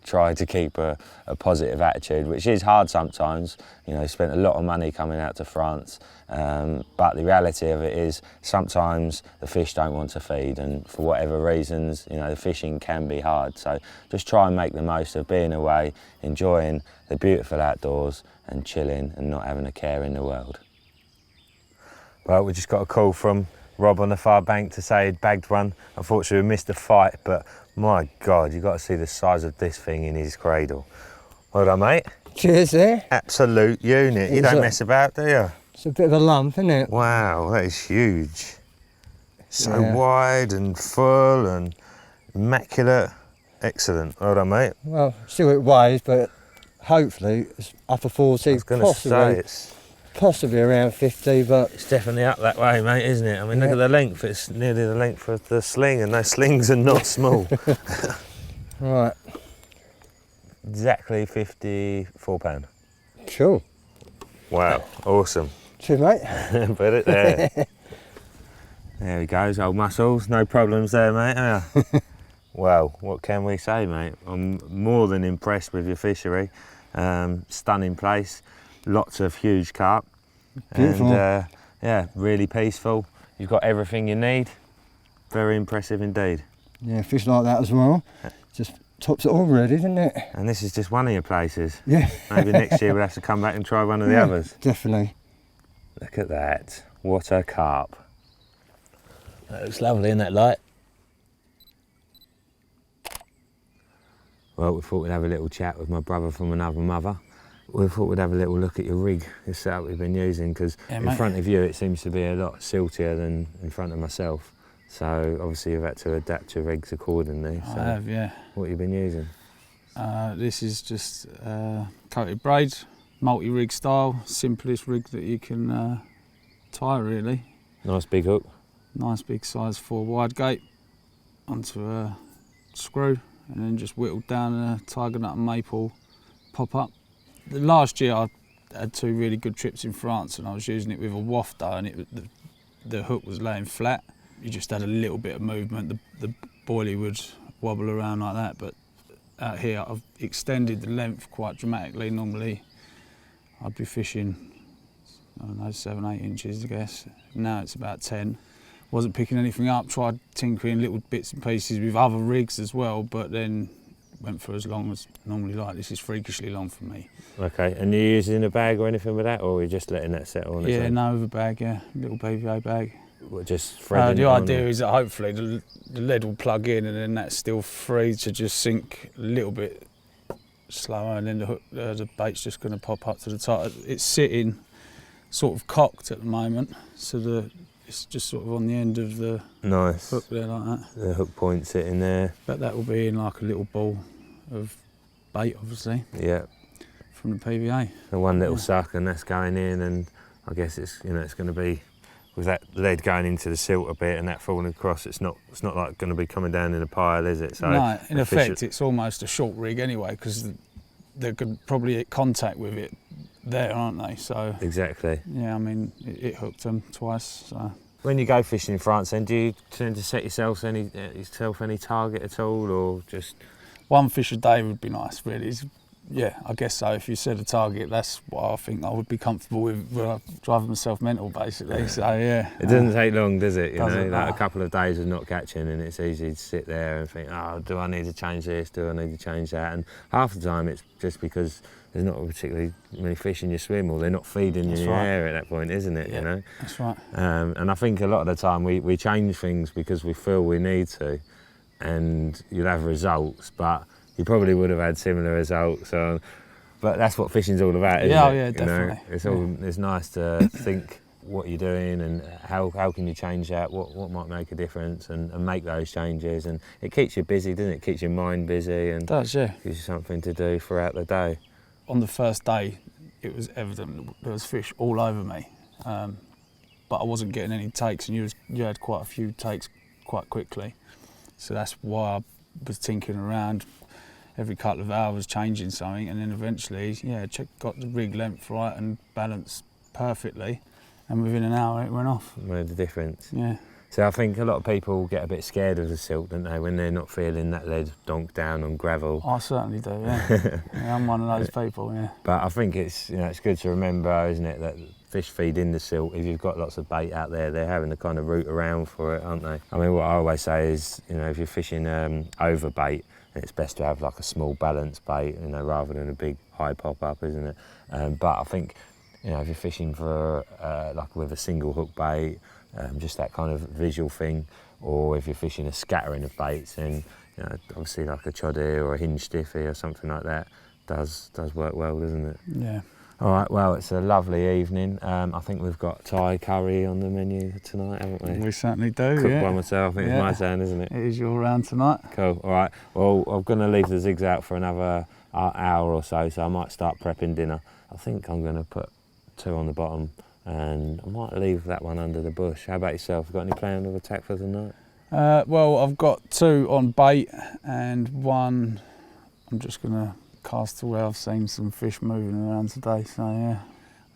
Try to keep a positive attitude, which is hard sometimes. Spent a lot of money coming out to France, but the reality of it is sometimes the fish don't want to feed, and for whatever reasons, the fishing can be hard. So just try and make the most of being away, enjoying the beautiful outdoors and chilling and not having a care in the world. Well, we just got a call from Rob on the far bank to say he'd bagged one. Unfortunately, we missed the fight, but my God, you've got to see the size of this thing in his cradle. Well done, mate. Cheers there. Absolute unit. You don't mess about, do you? It's a bit of a lump, isn't it? Wow, that is huge. So Yeah. wide and full and immaculate. Excellent. Well done, mate. Well, see what it weighs, but hopefully it's upper 40, I was going to say possibly around 50, but it's definitely up that way, mate, isn't it? I mean, look at the length. It's nearly the length of the sling, and those slings are not small. right. Exactly £54. Cool. Wow, awesome. Cheers, mate. Put it there. There he goes, old muscles. No problems there, mate. Are ya? Well, what can we say, mate? I'm more than impressed with your fishery. Stunning place. Lots of huge carp. Beautiful. And yeah, really peaceful. You've got everything you need. Very impressive indeed. Yeah, fish like that as well. Just tops it all really, doesn't it? And this is just one of your places. Yeah. Maybe next year we'll have to come back and try one of the others. Definitely. Look at that. What a carp. That looks lovely in that light. Well, we thought we'd have a little chat with my brother from another mother. We thought we'd have a little look at your rig, the setup we've been using, because in front of you it seems to be a lot siltier than in front of myself. So obviously you've had to adapt your rigs accordingly. So I have, yeah. what have you been using? This is just coated braid, multi-rig style, simplest rig that you can tie really. Nice big hook. Nice big size 4 wide gate onto a screw, and then just whittled down a tiger nut and maple pop up. Last year I had 2 really good trips in France, and I was using it with a wafter, and the hook was laying flat. You just had a little bit of movement, the boilie would wobble around like that, but out here I've extended the length quite dramatically. Normally I'd be fishing, I don't know, 7-8 inches I guess. Now it's about 10. Wasn't picking anything up, tried tinkering little bits and pieces with other rigs as well, but then went for as long as normally like. This is freakishly long for me. Okay, and you using a bag or anything with that, or are you just letting that settle on its Yeah, own? no, with a bag, yeah, little PVA bag. What, just threading The it on, idea or- is that hopefully the lead will plug in, and then that's still free to just sink a little bit slower, and then the hook, the bait's just going to pop up to the top. It's sitting sort of cocked at the moment, so it's just sort of on the end of the Nice. hook there like that. The hook point sitting there. But that will be in like a little ball of bait, obviously, Yeah. from the PVA. The one little Yeah. suck, and that's going in, and I guess it's it's going to be with that lead going into the silt a bit and that falling across. It's not like going to be coming down in a pile, is it? So No, in the fish effect, it's almost a short rig anyway, because they could probably hit contact with it there, aren't they? So exactly. yeah, I mean, it hooked them twice. So When you go fishing in France, then do you tend to set yourself any target at all, or just? one fish a day would be nice, really. Yeah, I guess so. If you set a target, that's what I think I would be comfortable with, driving myself mental, basically. So yeah. It doesn't take long, does it? Doesn't, Like no. a couple of days of not catching, and it's easy to sit there and think, oh, do I need to change this? Do I need to change that? And half the time it's just because there's not particularly many fish in your swim, or they're not feeding you That's in your right. hair at that point, isn't it? Yeah. That's right. And I think a lot of the time we change things because we feel we need to, and you'll have results, but you probably would have had similar results. But that's what fishing's all about, isn't Yeah, it? yeah, definitely. It's nice to think what you're doing and how can you change that, what might make a difference, and make those changes. And it keeps you busy, doesn't it? It keeps your mind busy and It does, yeah. gives you something to do throughout the day. On the first day, it was evident there was fish all over me, but I wasn't getting any takes, and you had quite a few takes quite quickly. So that's why I was tinkering around. every couple of hours changing something, and then eventually, yeah, got the rig length right and balanced perfectly, and within an hour it went off. Made the difference. Yeah. So I think a lot of people get a bit scared of the silt, don't they, when they're not feeling that lead donk down on gravel. I certainly do, yeah. Yeah, I'm one of those people, yeah. But I think it's, it's good to remember, isn't it, that fish feed in the silt. If you've got lots of bait out there, they're having to kind of root around for it, aren't they? I mean, what I always say is, if you're fishing over bait, it's best to have like a small balanced bait, rather than a big high pop up, isn't it? But I think, if you're fishing for like with a single hook bait, just that kind of visual thing, or if you're fishing a scattering of baits, then obviously like a choddy or a hinge stiffy or something like that does work well, doesn't it? Yeah. All right, well, it's a lovely evening. I think we've got Thai curry on the menu tonight, haven't we? We certainly do, Cooked yeah. by myself. I think it's my turn, isn't it? It is your round tonight. Cool. All right. Well, I'm going to leave the zigs out for another hour or so I might start prepping dinner. I think I'm going to put 2 on the bottom, and I might leave that one under the bush. How about yourself? Got any plan of attack for tonight? Well, I've got 2 on bait, and 1 I'm just going to cast to where I've seen some fish moving around today. So yeah,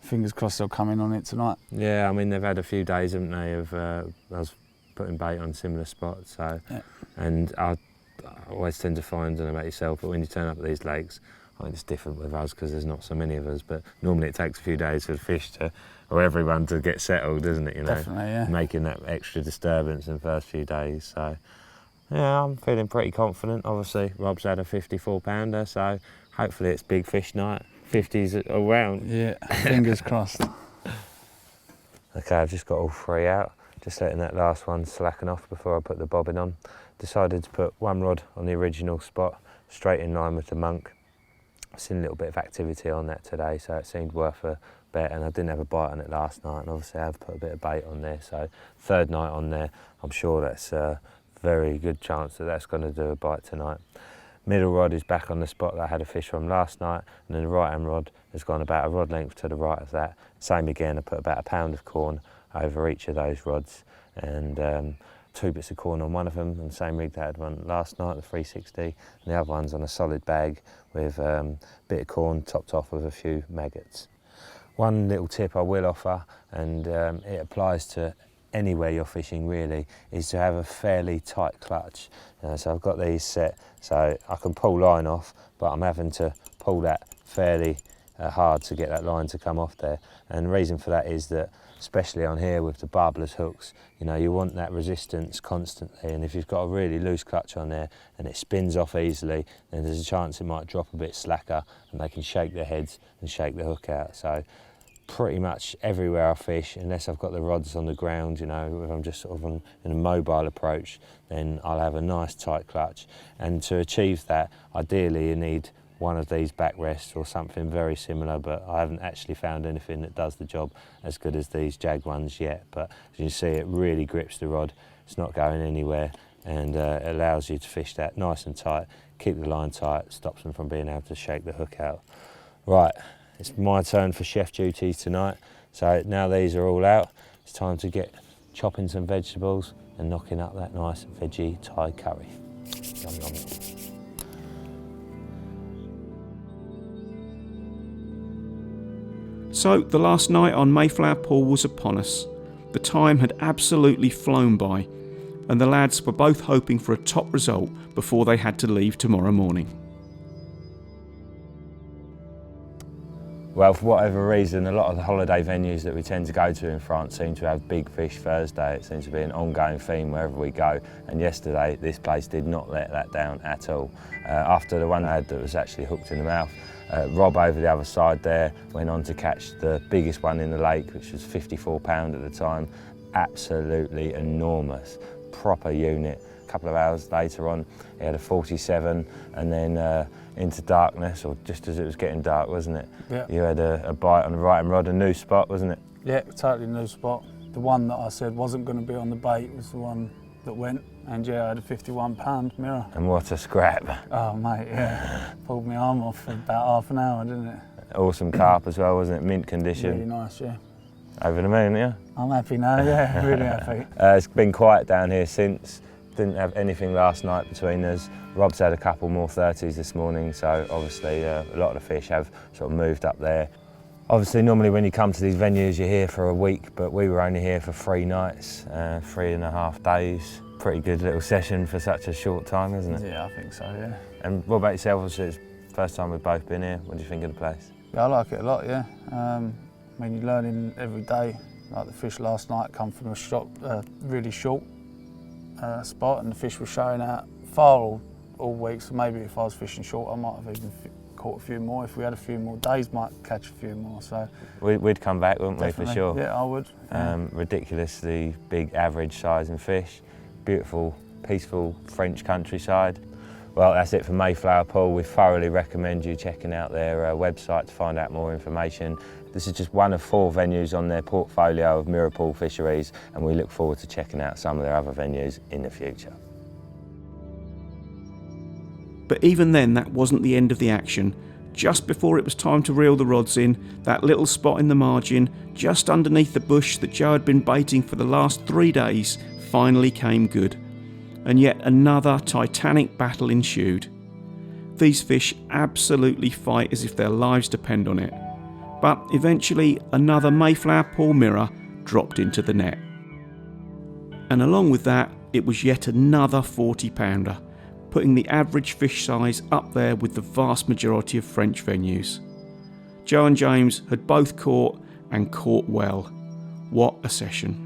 fingers crossed they'll come in on it tonight. Yeah, I mean they've had a few days, haven't they, of us putting bait on similar spots. So, yeah. And I always tend to find, I don't know about yourself, but when you turn up at these lakes, I think it's different with us because there's not so many of us. But normally it takes a few days for the fish or everyone to get settled, doesn't it? Definitely, yeah. Making that extra disturbance in the first few days. So, yeah, I'm feeling pretty confident. Obviously, Rob's had a 54-pounder, so hopefully it's big fish night. 50s around. Yeah, fingers crossed. Okay, I've just got all 3 out. Just letting that last one slacken off before I put the bobbin on. Decided to put 1 rod on the original spot, straight in line with the monk. I've seen a little bit of activity on that today, so it seemed worth a bet, and I didn't have a bite on it last night, and obviously I've put a bit of bait on there, so 3rd night on there, I'm sure that's a very good chance that that's going to do a bite tonight. Middle rod is back on the spot that I had a fish from last night, and then the right hand rod has gone about a rod length to the right of that. Same again, I put about 1 pound of corn over each of those rods, and 2 bits of corn on one of them, and same rig that I had one last night, the 360, and the other one's on a solid bag with a bit of corn topped off with a few maggots. One little tip I will offer, and it applies to anywhere you're fishing really, is to have a fairly tight clutch. So I've got these set so I can pull line off, but I'm having to pull that fairly hard to get that line to come off there. And the reason for that is that, especially on here with the barbless hooks, you want that resistance constantly, and if you've got a really loose clutch on there and it spins off easily, then there's a chance it might drop a bit slacker and they can shake their heads and shake the hook out. So pretty much everywhere I fish, unless I've got the rods on the ground, if I'm just sort of in a mobile approach, then I'll have a nice tight clutch. And to achieve that, ideally you need one of these backrests or something very similar, but I haven't actually found anything that does the job as good as these Jag ones yet. But as you see, it really grips the rod, it's not going anywhere, and it allows you to fish that nice and tight, keep the line tight, stops them from being able to shake the hook out. Right, it's my turn for chef duties tonight, so now these are all out, it's time to get chopping some vegetables and knocking up that nice veggie Thai curry. Yum, yum. So the last night on Mayflower Pool was upon us. The time had absolutely flown by, and the lads were both hoping for a top result before they had to leave tomorrow morning. Well, for whatever reason, a lot of the holiday venues that we tend to go to in France seem to have Big Fish Thursday. It seems to be an ongoing theme wherever we go, and yesterday this place did not let that down at all. After the one I had that was actually hooked in the mouth, Rob over the other side there went on to catch the biggest one in the lake, which was 54 pound at the time. Absolutely enormous, proper unit. A couple of hours later on, he had a 47, and then into darkness, or just as it was getting dark, wasn't it? Yeah. You had a bite on the right hand rod, a new spot, wasn't it? Yeah, totally new spot. The one that I said wasn't going to be on the bait was the one that went, and yeah, I had a 51-pound mirror. And what a scrap. Oh mate, yeah. Pulled my arm off for about half an hour, didn't it? Awesome carp as well, wasn't it? Mint condition. Really nice, yeah. Over the moon, yeah? I'm happy now, yeah, really happy. It's been quiet down here since. didn't have anything last night between us. Rob's had a couple more 30s this morning, so obviously a lot of the fish have sort of moved up there. Obviously normally when you come to these venues you're here for a week, but we were only here for 3 nights, 3.5 days. Pretty good little session for such a short time, isn't it? Yeah, I think so, yeah. And what about yourself? Obviously it's the first time we've both been here. What do you think of the place? Yeah, I like it a lot, yeah. I mean, you're learning every day. Like the fish last night come from a really short spot, and the fish were showing out far all week, so maybe if I was fishing short I might have even caught a few more. If we had a few more days, might catch a few more. So we'd come back, wouldn't definitely. we, for sure? Yeah, I would. Yeah. Ridiculously big average sizing fish, beautiful, peaceful French countryside. Well, that's it for Mayflower Pool. We thoroughly recommend you checking out their website to find out more information. This is just one of 4 venues on their portfolio of mirror pool fisheries, and we look forward to checking out some of their other venues in the future. But even then, that wasn't the end of the action. Just before it was time to reel the rods in, that little spot in the margin, just underneath the bush that Joe had been baiting for the last 3 days, finally came good. And yet another titanic battle ensued. These fish absolutely fight as if their lives depend on it. But eventually another Mayflower pool mirror dropped into the net. And along with that, it was yet another 40-pounder, putting the average fish size up there with the vast majority of French venues. Joe and James had both caught, and caught well. What a session.